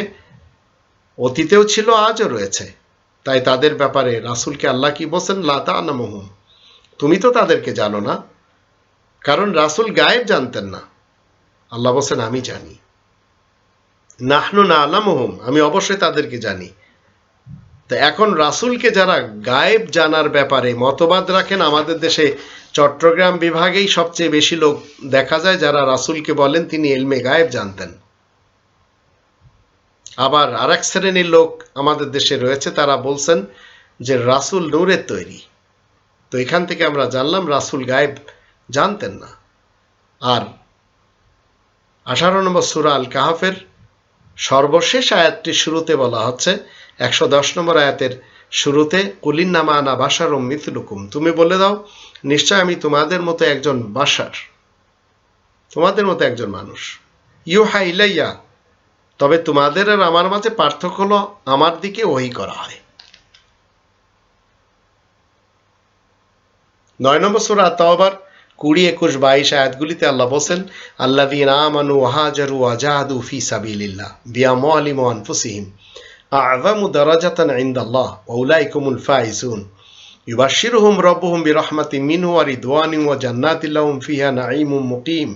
অতীতেও ছিল, আজও রয়েছে। তাই তাদের ব্যাপারে রাসূলকে আল্লাহ কি বলছেন? লা তা'লামুহুম, তুমি তো তাদেরকে জানো না। কারণ রাসূল গায়েব জানতেন না, আল্লাহ বলছেন আমি জানি। নাহনু না'লামুহুম, আমি অবশ্যই তাদেরকে জানি। তো এখন রাসূলকে যারা গায়েব জানার ব্যাপারে মতবাদ রাখেন, আমাদের দেশে চট্টগ্রাম বিভাগেই সবচেয়ে বেশি লোক দেখা যায় যারা রাসূলকে বলেন তিনি ইলমে গায়েব জানতেন। আবার আরেক শ্রেণীর লোক আমাদের দেশে রয়েছে, তারা বলছেন যে রাসূল নূরের তৈরি। তো এখান থেকে আমরা জানলাম রাসূল গায়েব জানতেন না। আর 18 নম্বর সূরা আল কাহাফের সর্বশেষ আয়াতটির শুরুতে বলা হচ্ছে, 110 নম্বর আয়াতের শুরুতে, কুলিন্নামা আনা বাশারুম মিথলুকুম, তুমি বলে দাও নিশ্চয় আমি তোমাদের মতো একজন বাশার, তোমাদের মতো একজন মানুষ। ইউহা ইলাইয়া, তবে তোমাদের আর আমার মাঝে পার্থক্য হলো আমার দিকে ওহী করা হয়। 9 নম্বর সূরা আত-তাওবার 20, 21, 22 আয়াতগুলিতে আল্লাহ বলেন, আল্লাযীনা আমানু ওয়া হাজারু ওয়া জাহাদু ফি সাবিলিল্লাহ বিআমওয়ালিহিম ওয়া আনফুসিহিম আ'যামু দারাজাতান ইনদাল্লাহ ওয়া উলাইকুমুল ফাইজুন ইউবাশশিরুহুম রাব্বুহুম বিরাহমাতিন মিনহু ওয়া রিদওয়ানিন ওয়া জান্নাতিন লাহুম ফিহা নাঈমুম মুকিম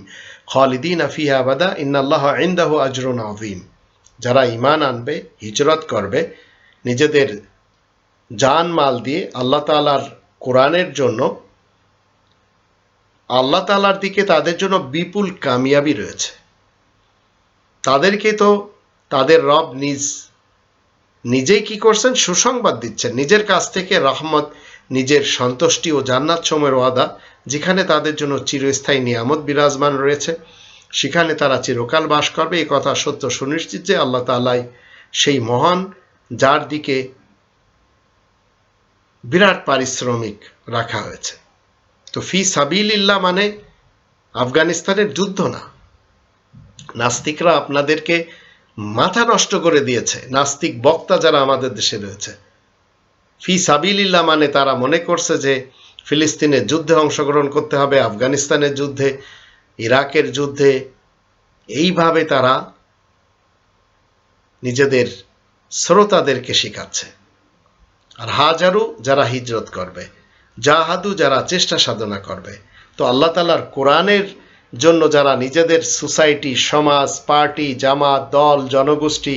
খালিদিনা ফিহা আবাদা ইন্নাল্লাহা ইনদাহু আজরুন আযীম। যারা ঈমান আনবে, হিজরত করবে, নিজেদের জান মাল দিয়ে আল্লাহ তাআলার কোরআনের জন্য, আল্লাহ তাআলার দিকে, তাদের জন্য বিপুল কামিয়াবি রয়েছে। তাদেরকে তো তাদের রব নিজেই কি করছেন? সুসংবাদ দিচ্ছেন, নিজের কাছ থেকে রহমত, নিজের সন্তুষ্টি ও জান্নাত সময়ের ওয়াদা, যেখানে তাদের জন্য চিরস্থায়ী নিয়ামত বিরাজমান রয়েছে, সেখানে তারা চিরকাল বাস করবে। এই কথা সত্য সুনিশ্চিত যে আল্লাহ তাআলাই সেই মহান, যার দিকে বিরাট পারিশ্রমিক রাখা হয়েছে। তো ফি সাবিলিল্লাহ মানে আফগানিস্তানের যুদ্ধ না। নাস্তিকরা আপনাদেরকে মাথা নষ্ট করে দিয়েছে, নাস্তিক বক্তা যারা আমাদের দেশে রয়েছে। ফি সাবিলিল্লাহ মানে তারা মনে করছে যে ফিলিস্তিনের যুদ্ধে অংশগ্রহণ করতে হবে, আফগানিস্তানের যুদ্ধে, ইরাকের যুদ্ধে। এইভাবে তারা নিজেদের শ্রোতাদেরকে শেখাচ্ছে। আর হাজারু যারা হিজরত করবে, জাহাদু যারা চেষ্টা সাধনা করবে। তো আল্লাহ তাআলার কোরআনের জন্য যারা নিজেদের সোসাইটি, সমাজ, পার্টি, জামাত, দল, জনগোষ্ঠী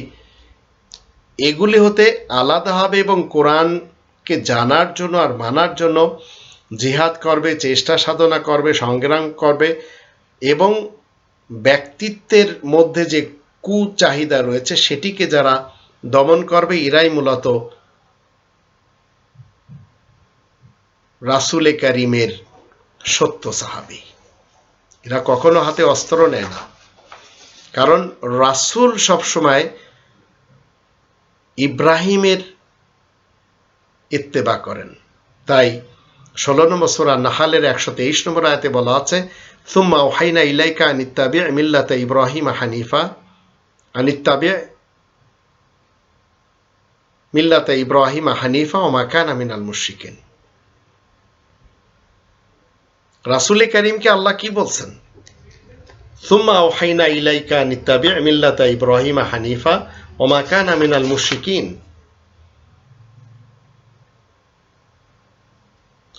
এগুলি হতে আলাদা হবে এবং কোরআনকে জানার জন্য আর মানার জন্য জিহাদ করবে, চেষ্টা সাধনা করবে, সংগ্রাম করবে এবং ব্যক্তিত্বের মধ্যে যে কুচাহিদা রয়েছে সেটিকে যারা দমন করবে, এরাই মূলত রাসূলে কারীমের সত্য সাহাবী। এরা কখনো হাতে অস্ত্র নেয় না, কারণ রাসূল সবসময় ইব্রাহিমের ইত্তেবা করেন। তাই 16 নম্বর সূরা নাহলের 123 নম্বর আয়াতে বলা আছে, সুম্মা ওহাইনা ইলাইকা আনিত্তাবি' মিল্লাতা ইব্রাহিম হানিফা আনিত্তাবি' মিল্লাতা ইব্রাহিম হানিফা ওয়া মা কানা মিনাল মুশরিকিন। রাসূলে কারীমকে আল্লাহ কি বলছেন? সুম্মা ওহাইনা ইলাইকা আনিত্তাবি' মিল্লাতা ইব্রাহিম হানিফা ওয়া মা কানা মিনাল মুশরিকিন।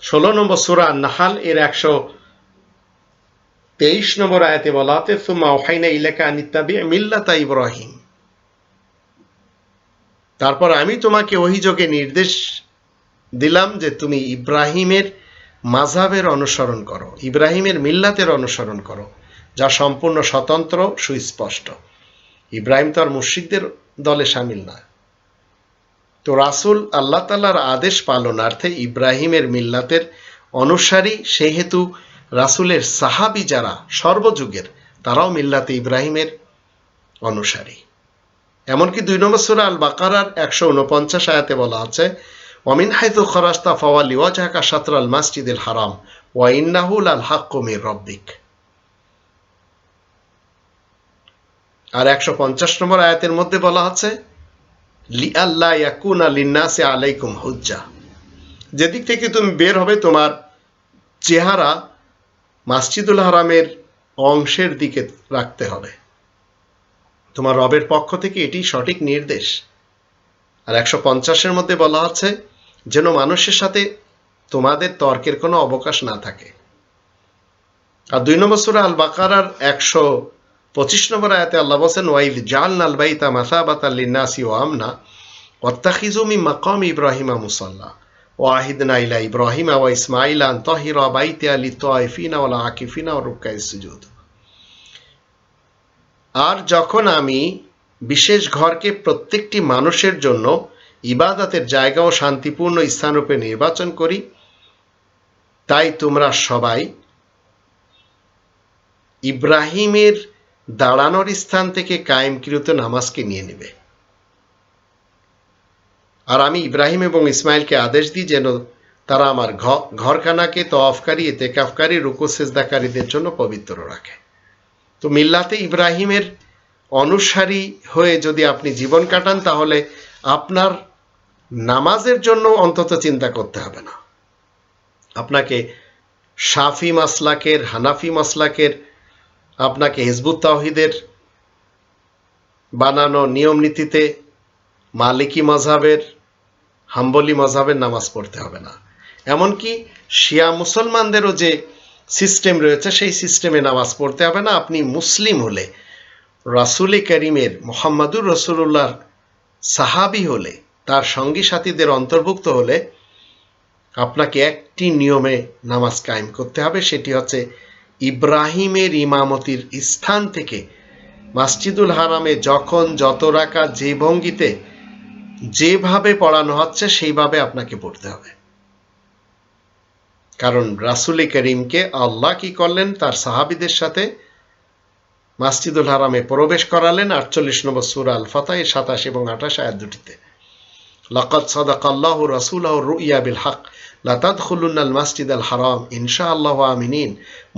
16 নম্বর সূরা নাহল এর 123 নম্বর আয়াতে বলা আছে, সুম্মা ওহাইনা ইলাইকা আনিত্তাবি' মিল্লাতা ইব্রাহিম। তারপর আমি তোমাকে ওহীযোগে নির্দেশ দিলাম যে তুমি ইব্রাহিমের মাযহাবের অনুসরণ করো, ইব্রাহিমের মিল্লাতের অনুসরণ করো, যা সম্পূর্ণ স্বতন্ত্র, সুস্পষ্ট। ইব্রাহিম তো আর মুশরিকদের দলে শামিল না। তো রাসূল আল্লাহ তাআলার আদেশ পালনার্থে ইব্রাহিমের মিল্লাতের অনুসারী, সেহেতু রাসূলের সাহাবী যারা সর্বযুগের, তারাও মিল্লাতে ইব্রাহিমের অনুসারী। এমনকি 2 নম্বর সূরা আল বাকারার 149 আয়াতে বলা আছে, ওয়ামিন হাইথু খরাজতা ফাওয়াল্লি ওয়াজহাকা শাতরাল মাসজিদিল হারাম ওয়া ইন্নাহু লাল হাক্কু মির রাব্বিক। আর 150 নম্বর আয়াতের মধ্যে বলা আছে, লিআল্লা ইয়াকুনা লিন্নাসি আলাইকুম হুজ্জা। যেদিক থেকে তুমি বের হবে তোমার চেহারা মসজিদুল হারামের অংশের দিকে রাখতে হবে। তোমার রবের পক্ষ থেকে এটি সঠিক নির্দেশ। আর 150-এর মধ্যে বলা আছে, যেন মানুষের সাথে তোমাদের তর্কের কোনো অবকাশ না থাকে। আর 2 নম্বর সূরা আল বাকারার 125 নম্বর আয়াতে আল্লাহ বলেন, ওয়াইদ জাআলনাল বাইতা মাসাবাতাল লিন্নাসি ওয়া আমনা ওয়াত্তাখিযু মিন মাকামি ইব্রাহিমা মুসাল্লা ওয়া আহিদনা ইলা ইব্রাহিমা ওয়া ইসমাঈলা আন তাহিরা বাইতিয়া লিত-তায়িফিনা ওয়াল আকিফিনা ওয়া রুকআইস সুজুদ। আর যখন আমি বিশেষ ঘরকে প্রত্যেকটি মানুষের জন্য ইবাদতের জায়গা ও শান্তিপূর্ণ স্থানরূপে নির্বাচন করি, তাই তোমরা সবাই ইব্রাহিমের দাঁড়ানোর স্থান থেকে কায়েমকৃত নামাজকে নিয়ে নেবে। আর আমি ইব্রাহিম এবং ইসমাইলকে আদেশ দিই যেন তারা আমার ঘরখানাকে তওয়াফকারী, ইতিকাফকারী, রুকু সিজদাকারীদের জন্য পবিত্র রাখে। তো মিল্লাতে ইব্রাহিমের অনুসারী হয়ে যদি আপনি জীবন কাটান, তাহলে আপনার নামাজের জন্য অন্তত চিন্তা করতে হবে না। আপনাকে শাফি মাসলাকের, হানাফি মাসলাকের, আপনাকে হিজবুত তাওহীদের বানানো নিয়ম নীতিতে মালিকি মাযহাবের, হাম্বলি মাযহাবের নামাজ পড়তে হবে না। এমনকি শিয়া মুসলমানদেরও যে সিস্টেম রয়েছে সেই সিস্টেমে নামাজ পড়তে হবে না। আপনি মুসলিম হলে, রাসূলে কারীমের মুহাম্মাদুর রাসূলুল্লাহর সাহাবী হলে, তার সঙ্গী সাথীদের অন্তর্ভুক্ত হলে আপনাকে একটি নিয়মে নামাজ কায়েম করতে হবে, সেটি হচ্ছে ইব্রাহিমের ইমামতির স্থান থেকে মসজিদুল হারামে যখন যত রাকাত যে ভঙ্গিতে যেভাবে পড়ানো হচ্ছে সেইভাবে আপনাকে পড়তে হবে। কারণ রাসূলে কারীমকে আল্লাহ কি করলেন, তার সাহাবীদের সাথে মসজিদুল হারামে প্রবেশ করালেন 48 নম্বর সূরা আল ফাতহ 27 এবং 28 আয়াত দুটিতে। লাকাদ সাদাকাল্লাহু রাসূলাহু রুইয়া বিল হক লা তাদখুলুনাল মাসজিদাল হারাম ইনশাআল্লাহু আমিনিন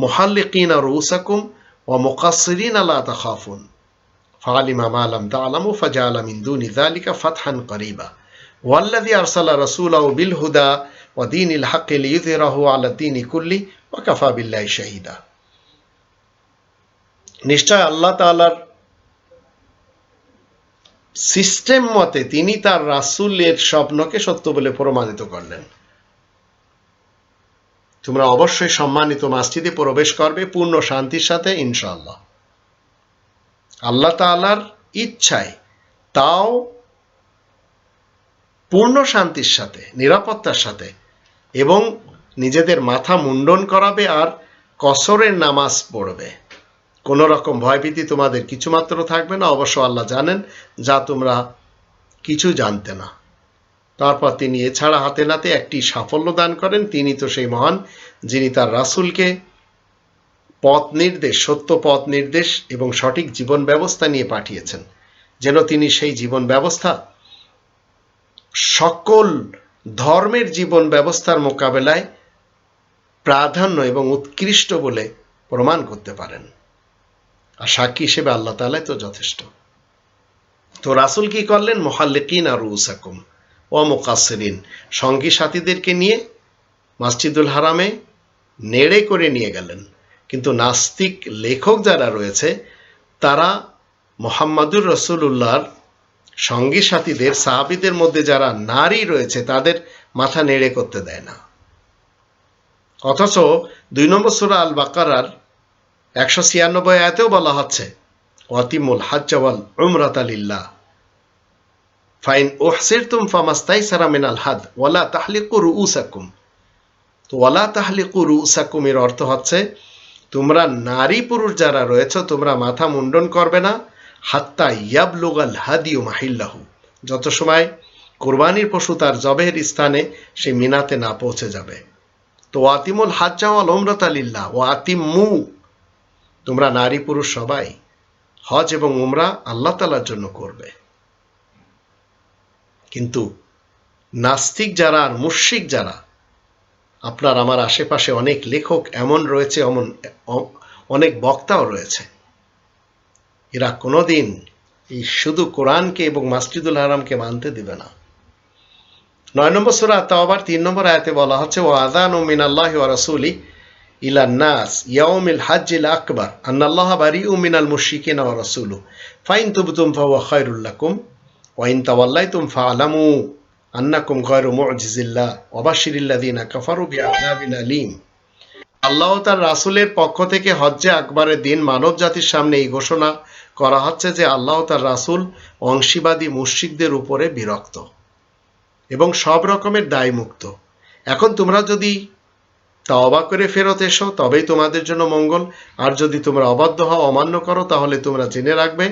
মুহাল্লিকিনা রুউসাকুম ওয়া মুকাসসিরিনা লা তাখাফুন ফাআলিমা মা লাম তা'লামু ফাজআলা মিন দুনি যালিকা ফাতহান করিবা ওয়াল্লাযী আরসালা রাসূলাহু বিল হুদা ওয়া দীনিল হক লিইয়ুযহিরাহু আলা দীনি কুল্লি ওয়া কাফা বিল্লাহি শাহীদা। নিশ্চয় আল্লাহ তাআলার সিস্টেম মতে তিনি তার রাসূলের স্বপ্নকে সত্য বলে প্রমাণিত করলেন। তোমরা অবশ্যই সম্মানিত মসজিদে প্রবেশ করবে পূর্ণ শান্তির সাথে ইনশাআল্লাহ। আল্লাহ তাআলার ইচ্ছায়, তাও পূর্ণ শান্তির সাথে, নিরাপত্তার সাথে, এবং নিজেদের মাথা মুন্ডন করাবে আর কসরের নামাজ পড়বে। কোন রকম ভয়ভীতি তোমাদের কিছুমাত্র থাকবে না। অবশ্য আল্লাহ জানেন যা তোমরা কিছু জানতে না। তারপর তিনি এছাড়া হাতে নাতে একটি সাফল্য দান করেন। তিনি তো সেই মহান যিনি তার রাসূলকে পথ নির্দেশ, সত্য পথ নির্দেশ এবং সঠিক জীবন ব্যবস্থা নিয়ে পাঠিয়েছেন, যেন তিনি সেই জীবন ব্যবস্থা সকল ধর্মের জীবন ব্যবস্থার মোকাবেলায় প্রাধান্য এবং উৎকৃষ্ট বলে প্রমাণ করতে পারেন। আর সাক্ষী হিসেবে আল্লাহ তাআলাই তো যথেষ্ট। তো রাসূল কি করলেন? মুহাল্লিকিনা রুউসাকুম ওয়া মুকাসসিরিন, সঙ্গী সাথীদেরকে নিয়ে মসজিদুল হারামে নেড়ে করে নিয়ে গেলেন। কিন্তু নাস্তিক লেখক যারা রয়েছে তারা মুহাম্মাদুর রাসূলুল্লাহর সঙ্গী সাথীদের, সাহাবীদের মধ্যে যারা নারী রয়েছে তাদের মাথা নেড়ে করতে দেয় না। অথচ 2 নম্বর সূরা আল বাকারার 196 আয়াতেও বলা হচ্ছে ওয়াতিমুল হাজ্জ ওয়াল উমরাতা লিল্লাহ ফাইন উহসিরতুম ফামাস্তাইসারা মিনাল হাদ ওয়ালা তাহলিকু রুউসাকুম। তো ওয়ালা তাহলিকু রুউসাকুম এর অর্থ হচ্ছে তোমরা নারী পুরুষ যারা রয়েছে তোমরা মাথা মুন্ডন করবে না হাত্তা ইয়াবলুগাল হাদিউ মাহিল্লাহু, যত সময় কুরবানির পশু তার জবেহের স্থানে সে মিনাতে না পৌঁছে যাবে। তো ওয়াতিমুল হাজ্জ ওয়াল উমরাতা লিল্লাহ ওয়াতিমু, তোমরা নারী পুরুষ সবাই হজ এবং উমরা আল্লাহ তাআলার জন্য করবে। কিন্তু নাস্তিক যারা আর মুশরিক যারা, আপনার আমার আশেপাশে অনেক লেখক এমন রয়েছে, অনেক বক্তাও রয়েছে, এরা কোনোদিন এই শুধু কোরআনকে এবং মসজিদুল হারামকে মানতে দিবে না। 9 নম্বর সূরা তাওবার 3 নম্বর আয়াতে বলা হচ্ছে ওয়া আযানু মিনাল্লাহি ওয়া রাসূলি ইলা নাস ইয়াউমিল হাজ্জিল আকবার আন্নাল্লাহা বারিউম মিনাল মুশরিকিনা ওয়া রাসূলুহু ফাইন তুবতুম ফাহুয়া খায়রুল লাকুম ওয়া ইন তাওয়াল্লাইতুম ফাআলামু আন্নাকুম গায়রু মু'জিজিল্লাহ ওয়া বাশশিরিল লাযিনা কাফারু বিআযাবিন আলীম। আল্লাহ তার রাসূলের পক্ষ থেকে হজ্জে আকবরের দিন মানব জাতির সামনে এই ঘোষণা করা হচ্ছে যে আল্লাহ তার রাসূল অংশীবাদী মুশরিকদের উপরে বিরক্ত এবং সব রকমের দায়মুক্ত। এখন তোমরা যদি তওবা করে ফেরত এসো তবেই তোমাদের জন্য মঙ্গল, আর যদি তোমরা অবাধ্য হও, অমান্য করো, তাহলে তোমরা জেনে রাখবে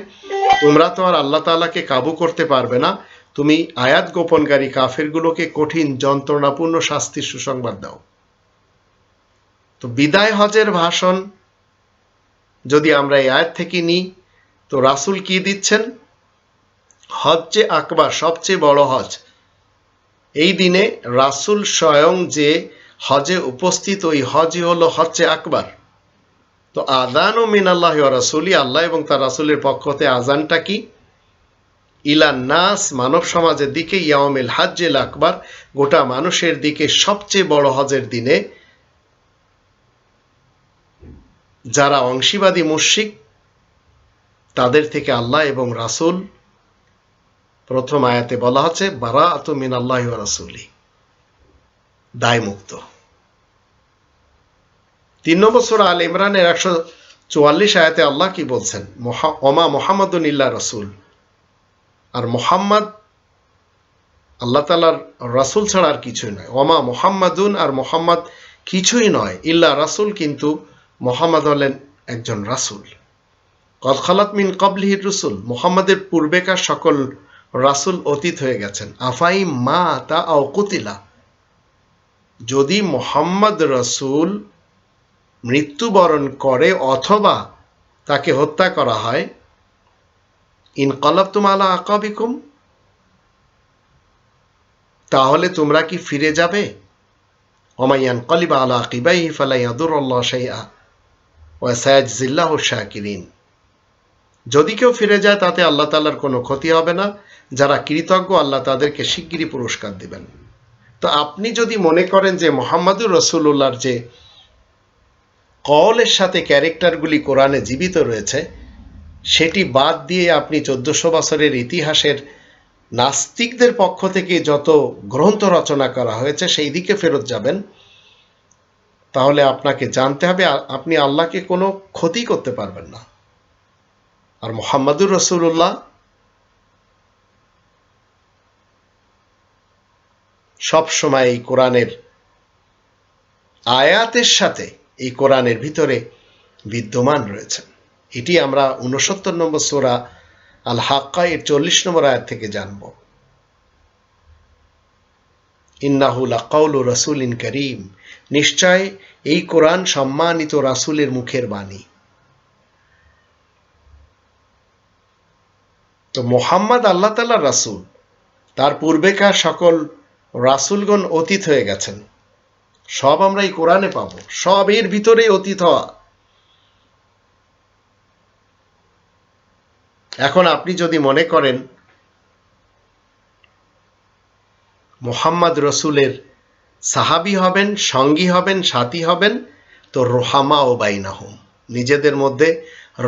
তোমরা তো আর আল্লাহ তাআলাকে কাবু করতে পারবে না। তুমি আয়াত গোপনকারী কাফেরগুলোকে কঠিন যন্ত্রণাপূর্ণ শাস্তির সুসংবাদ দাও। তো বিদায় হজের ভাষণ যদি আমরা এই আয়াত থেকে নিই, তো রাসূল কি দিচ্ছেন? হজ্জে আকবার, সবচেয়ে বড় হজ, এই দিনে রাসূল স্বয়ং যে হজে উপস্থিত, ওই হজই হলো হজ্জে আকবার। তো আযানু মিনাল্লাহি ওয়া রাসূলি, আল্লাহ এবং তার রাসূলের পক্ষ থেকে আযানটা কি? ইলান নাস, মানব সমাজের দিকে, ইয়াউমিল হাজ্জিল আকবার, গোটা মানুষের দিকে সবচেয়ে বড় হজের দিনে যারা অংশীবাদী মুশরিক তাদের থেকে আল্লাহ এবং রাসূল, প্রথম আয়াতে বলা হচ্ছে বারাআতু মিনাল্লাহি ওয়া রাসূলি, দায়মুক্ত। 3 নম্বর সূরা আল ইমরানের 144 আয়াতে আল্লাহ কি বলছেন? ওমা মুহাম্মাদুন ইল্লা রাসূল, আর মুহাম্মদ আল্লাহ তাআলার রাসূল ছাড়া আর কিছুই নয়। ওমা মুহাম্মাদুন, আর মুহাম্মদ কিছুই নয়, ইল্লা রাসূল, কিন্তু মুহাম্মদ হলেন একজন রাসূল। কদ খালাত মিন ক্বাবলিহির রুসুল, মুহাম্মাদের পূর্বেকার সকল রাসূল অতীত হয়ে গেছেন। আফাই মা তা আও কুতিলা, যদি মুহাম্মদ রাসূল মৃত্যুবরণ করে অথবা তাকে হত্যা করা হয়, ইনকালাবতুম আলা আকাবিকুম, তাহলে তোমরা কি ফিরে যাবে? ওমাইয়ান কলিবা আলা আকিবাইহি ফালা ইয়াদুরুল্লাহ শাইআ ওয়া সায়াজজিল্লাহু শাকিরিন। যদি কেউ ফিরে যায় তাতে আল্লাহ তাআলার কোনো ক্ষতি হবে না, যারা কৃতজ্ঞ আল্লাহ তাদেরকে শিগগিরই পুরস্কার দিবেন। তো আপনি যদি মনে করেন যে মুহাম্মদুর রাসূলুল্লাহর যে কওলের সাথে ক্যারেক্টারগুলি কোরআনে জীবিত রয়েছে সেটি বাদ দিয়ে আপনি 1400 বছরের ইতিহাসের নাস্তিকদের পক্ষ থেকে যত গ্রন্থ রচনা করা হয়েছে সেই দিকে ফেরত যাবেন, তাহলে আপনাকে জানতে হবে আপনি আল্লাহকে কোনো ক্ষতি করতে পারবেন না। আর মুহাম্মদুর রাসূলুল্লাহ সব সময় এই কোরআনের আয়াতের সাথে এই কোরআনের ভিতরে বিদ্যমান রয়েছেন। এটি আমরা 69 নম্বর সূরা আল হাক্কা এর 40 নম্বর আয়াত থেকে জানব। ইন্নাহু লাকাউলু রাসূলিন কারীম, নিশ্চয় এই কোরআন সম্মানিত রাসূলের মুখের বাণী। তো মুহাম্মদ আল্লাহ তাআলার রাসূল, তার পূর্বেকার সকল রাসূলগণ অতীত হয়ে গেছেন, সব আমরা এই কোরআনে পাবো, সব এর ভিতরেই অতীত হওয়া। এখন আপনি যদি মনে করেন মুহাম্মদ রসুলের সাহাবী হবেন, সঙ্গী হবেন, সাথী হবেন, তো রোহামা ও বাইনাহুম, নিজেদের মধ্যে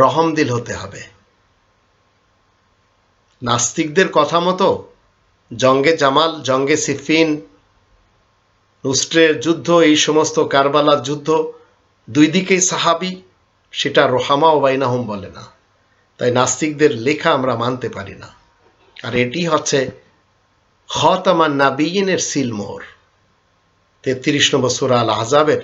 রহমদিল হতে হবে। নাস্তিকদের কথা মতো জঙ্গে জামাল, জঙ্গে সিফিন, নুসরের যুদ্ধ, এই সমস্ত কারবালার যুদ্ধ, দুই দিকেই সাহাবী, সেটা রোহামা ও বাইনাহুম বলে না। তাই নাস্তিকদের লেখা আমরা মানতে পারি না। আর এটি হচ্ছে খাতামান নাবিয়িনের সিলমোহর। 33 নম্বর সূরা আল আহজাবের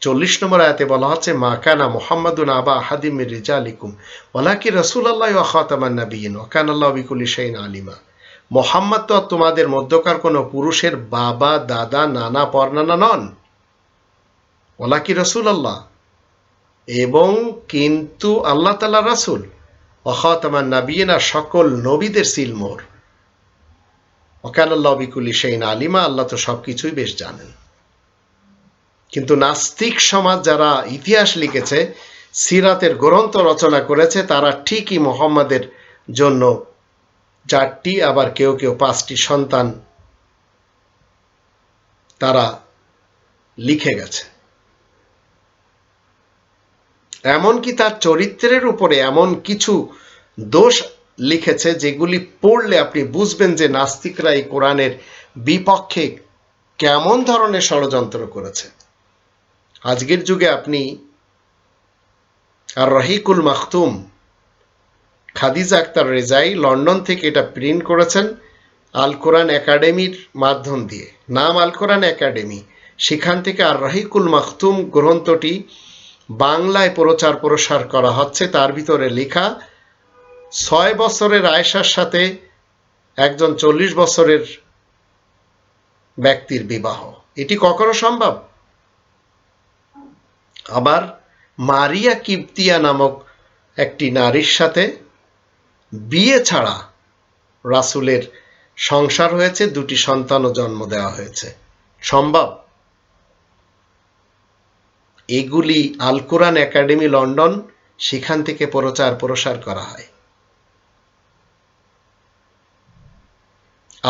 40 নম্বর আয়াতে বলা হচ্ছে, মা কানা মুহাম্মাদুন আবা আহাদিম মির রিজালিকুম ওয়ালাকিন রাসূলুল্লাহ ওয়া খাতামান নাবিয়িন ওয়া কানাল্লাহু বিকুল্লি শাইইন আলিমা। মুহাম্মদ তো তোমাদের মধ্যকার কোনো পুরুষের বাবা, দাদা, নানা, পরনানা নন, ওয়ালাকিন রাসূলুল্লাহ, এবং কিন্তু আল্লাহ তাআলার রাসূল, ওয়া খাতামান নাবিয়িন, সকল নবীদের সিলমোহর, ওয়া কানাল্লাহু বিকুল্লি শাইইন আলিমা, আল্লাহ তো সবকিছুই বেশ জানেন। কিন্তু নাস্তিক সমাজ যারা ইতিহাস লিখেছে, সিরাতের গ্রন্থ রচনা করেছে, তারা ঠিকই মুহাম্মাদের জন্য 4টি, আবার কেউ কেউ 5টি সন্তান তারা লিখে গেছে। এমনকি তার চরিত্রের উপরে এমন কিছু দোষ লিখেছে যেগুলি পড়লে আপনি বুঝবেন যে নাস্তিকরা এই কোরআনের বিপক্ষে কেমন ধরনের ষড়যন্ত্র করেছে। আজকের যুগে আপনি আর রহিকুল মাখতুম, খাদিজা আক্তার রেজাই লন্ডন থেকে এটা প্রিন্ট করেছেন আল কোরআন একাডেমির মাধ্যম দিয়ে, নাম আল কোরআন একাডেমি। সেখান থেকে আর রহিকুল মাখতুম গ্রন্থটি বাংলায় প্রচার প্রসার করা হচ্ছে। তার ভিতরে লেখা 6 বছরের আয়েশার সাথে একজন 40 বছরের ব্যক্তির বিবাহ, এটি কখনো সম্ভব? আবার মারিয়া কিবতিয়া নামক একটি নারীর সাথে বিয়ে ছাড়া রাসূলের সংসার হয়েছে, 2টি সন্তানও জন্ম দেওয়া হয়েছে, সম্ভব? এগুলি আল কোরআন একাডেমি লন্ডন, সেখান থেকে প্রচার প্রসার করা হয়।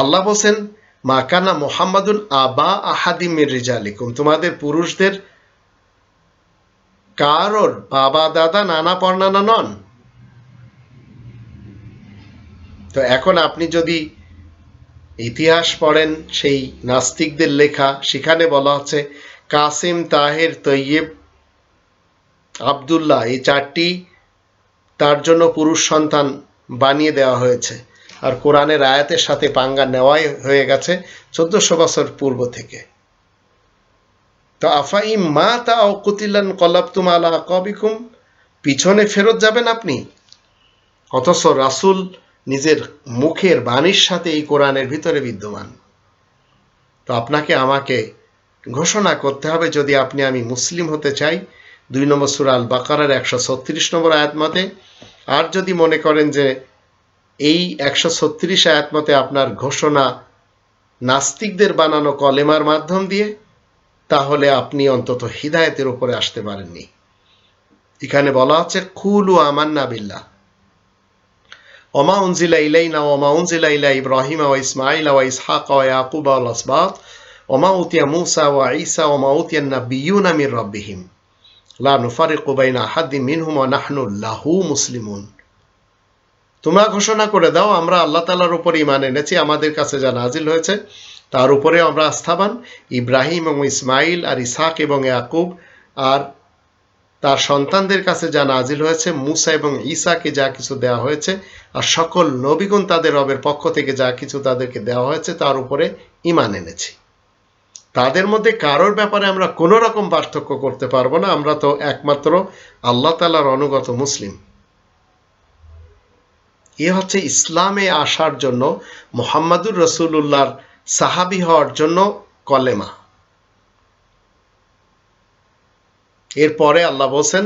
আল্লাহ বলেন, মা কানা মুহাম্মাদুন আবা আহাদিম মির রিজালিকুম, তোমাদের পুরুষদের কারোর বাবা, দাদা, নানা, পরনানা নন। তো এখন আপনি যদি ইতিহাস পড়েন, সেই নাস্তিকদের লেখা, সেখানে বলা হচ্ছে কাসিম, তাহের, তৈয়ব, আব্দুল্লাহ, এই 4টি তার জন্য পুরুষ সন্তান বানিয়ে দেওয়া হয়েছে। আর কোরআনের আয়াতের সাথে পাঙ্গা নেওয়াই হয়ে গেছে 1400 বছর পূর্ব থেকে। তো আফাইম মা তা কুতিলান কলাবতুম আলা আকাবিকুম, পিছনে ফেরত যাবেন আপনি? অথচ রাসূল নিজের মুখের বাণীর সাথে এই কোরআনের ভিতরে বিদ্যমান। তো আপনাকে আমাকে ঘোষণা করতে হবে, যদি আমি মুসলিম হতে চাই, 2 নম্বর সূরা আল বাকারার 136 নম্বর আয়াত মতে। আর যদি মনে করেন যে এই 136 আয়াত মতে আপনার ঘোষণা নাস্তিকদের বানানো কলেমার মাধ্যম দিয়ে, তাহলে আপনি অন্তত হিদায়াতের উপরে আসতে পারেননি। এখানে বলা হচ্ছে কুলু আমান্না বিল্লাহ ওমা উনজিলা ইলাইনা ওমা উনজিলা ইলা ইব্রাহিম ওয়া ইসমাঈল ওয়া ইসহাক ওয়া ইয়াকুব ওয়াল আসবাত ওমা উতিয়া মূসা ওয়া ঈসা ওমা উতিয়া নাবিয়্যুনা মির রাব্বিহিম লা নুফারিকু বাইনা আহাদ্দিন মিনহুম ওয়া নাহনু লাহু মুসলিমুন। তোমরা ঘোষণা করে দাও, আমরা আল্লাহ তাআলার উপর ঈমান এনেছি, আমাদের কাছে যা নাজিল হয়েছে তার উপরে আমরা আস্থাবান। ইব্রাহিম এবং ইসমাইল আর ইসহাক এবং ইয়াকুব আর তার সন্তানদের কাছে যা নাজিল হয়েছে, মূসা এবং ঈসাকে যা কিছু দেওয়া হয়েছে, আর সকল নবীগণ তাদের রবের পক্ষ থেকে যা কিছু তাদেরকে দেওয়া হয়েছে তার উপরে ঈমান এনেছি। তাদের মধ্যে কারোর ব্যাপারে আমরা কোনো রকম পার্থক্য করতে পারবো না, আমরা তো একমাত্র আল্লাহ তাআলার অনুগত মুসলিম। এ হচ্ছে ইসলামে আসার জন্য, মুহাম্মাদুর রাসূলুল্লাহর সাহাবী হওয়ার জন্য কলেমা। এরপরে আল্লাহ বলছেন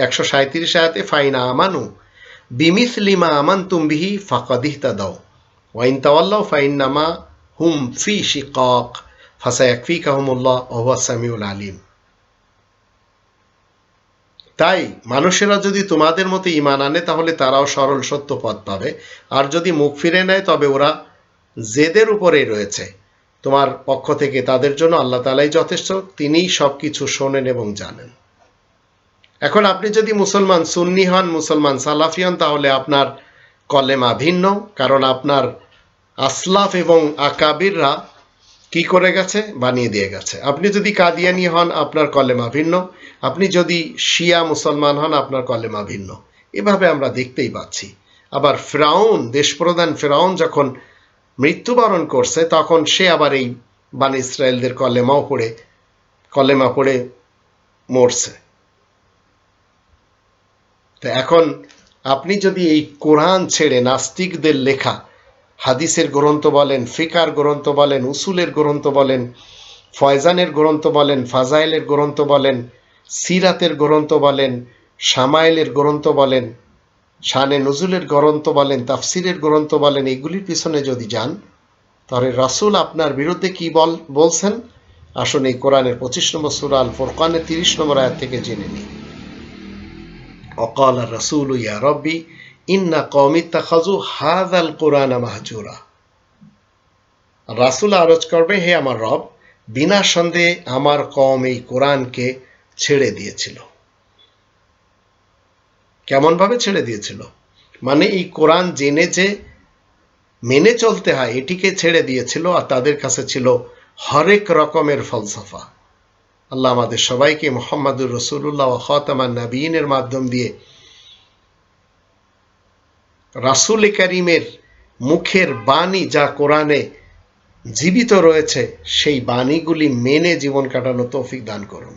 137 আয়াতে ফাইনা আমানু বিমিসলি মা আমানতুম বিহি ফাকাদ ইহতাদাও ওয়া ইন তাওয়াল্লাউ ফাইন্নামা হুম ফি শিকাক ফাসায়াকফিকাহুমুল্লাহ ওয়া হুয়াস সামিউল আলিম। তাই মানুষেরা যদি তোমাদের মতো ঈমান আনে তাহলে তারাও সরল সত্য পথ পাবে, আর যদি মুখ ফিরে নেয় তবে ওরা জেদের উপরেই রয়েছে। তোমার পক্ষ থেকে তাদের জন্য আল্লাহ তাআলাই যথেষ্ট, তিনিই সবকিছু শোনেন এবং জানেন। এখন আপনি যদি মুসলমান সুন্নি হন, মুসলমান সালাফি হন, তাহলে আপনার কলেমা ভিন্ন, কারণ আপনার আসলাফ এবং আকাবিররা কি করে গেছে, বানিয়ে দিয়ে গেছে। আপনি যদি কাদিয়ানি হন, আপনার কলেমা ভিন্ন। আপনি যদি শিয়া মুসলমান হন, আপনার কলেমা ভিন্ন। এভাবে আমরা দেখতেই পাচ্ছি। আবার ফিরআউন, দেশপ্রধান ফিরআউন যখন মৃত্যুবরণ করছে, তখন সে আবার এই বানি ইসরায়েলদের কলেমা পড়ে মরছে। তো এখন আপনি যদি এই কোরআন ছেড়ে নাস্তিকদের লেখা হাদিসের গ্রন্থ বলেন, ফিকার গ্রন্থ বলেন, উসুলের গ্রন্থ বলেন, ফয়জানের গ্রন্থ বলেন, ফাজাইলের গ্রন্থ বলেন, সিরাতের গ্রন্থ বলেন, শামাইলের গ্রন্থ বলেন, শানে নজুলের গ্রন্থ বলেন, তাফসিরের গ্রন্থ বলেন, এগুলির পিছনে যদি যান, তাহলে রাসূল আপনার বিরুদ্ধে কি বলছেন আসুন এই কোরআনের 25 নম্বর সূরা আল ফুরকানের 30 নম্বর আয়াত থেকে জেনে নিই। وقال الرسول يا ربي إن قومي اتخذوا هذا القرآن مهجورا। রাসূল আরজ করবে, হে আমার রব, বিনা সন্দেহে আমার কওম এই কোরআনকে ছেড়ে দিয়েছিল। কেমন ভাবে ছেড়ে দিয়েছিল? মানে এই কোরআন জেনে যে মেনে চলতে হয় এটিকে ছেড়ে দিয়েছিল, আর তাদের কাছে ছিল হরেক রকমের ফলসফা। আল্লাহ আমাদের সবাইকে মুহাম্মাদুর রাসূলুল্লাহ ওয়া খাতামান নবিয়্যিনের মাধ্যম দিয়ে রাসূল কারীমের মুখের বাণী যা কোরআনে জীবিত রয়েছে সেই বাণীগুলি মেনে জীবন কাটানো তৌফিক দান করুন।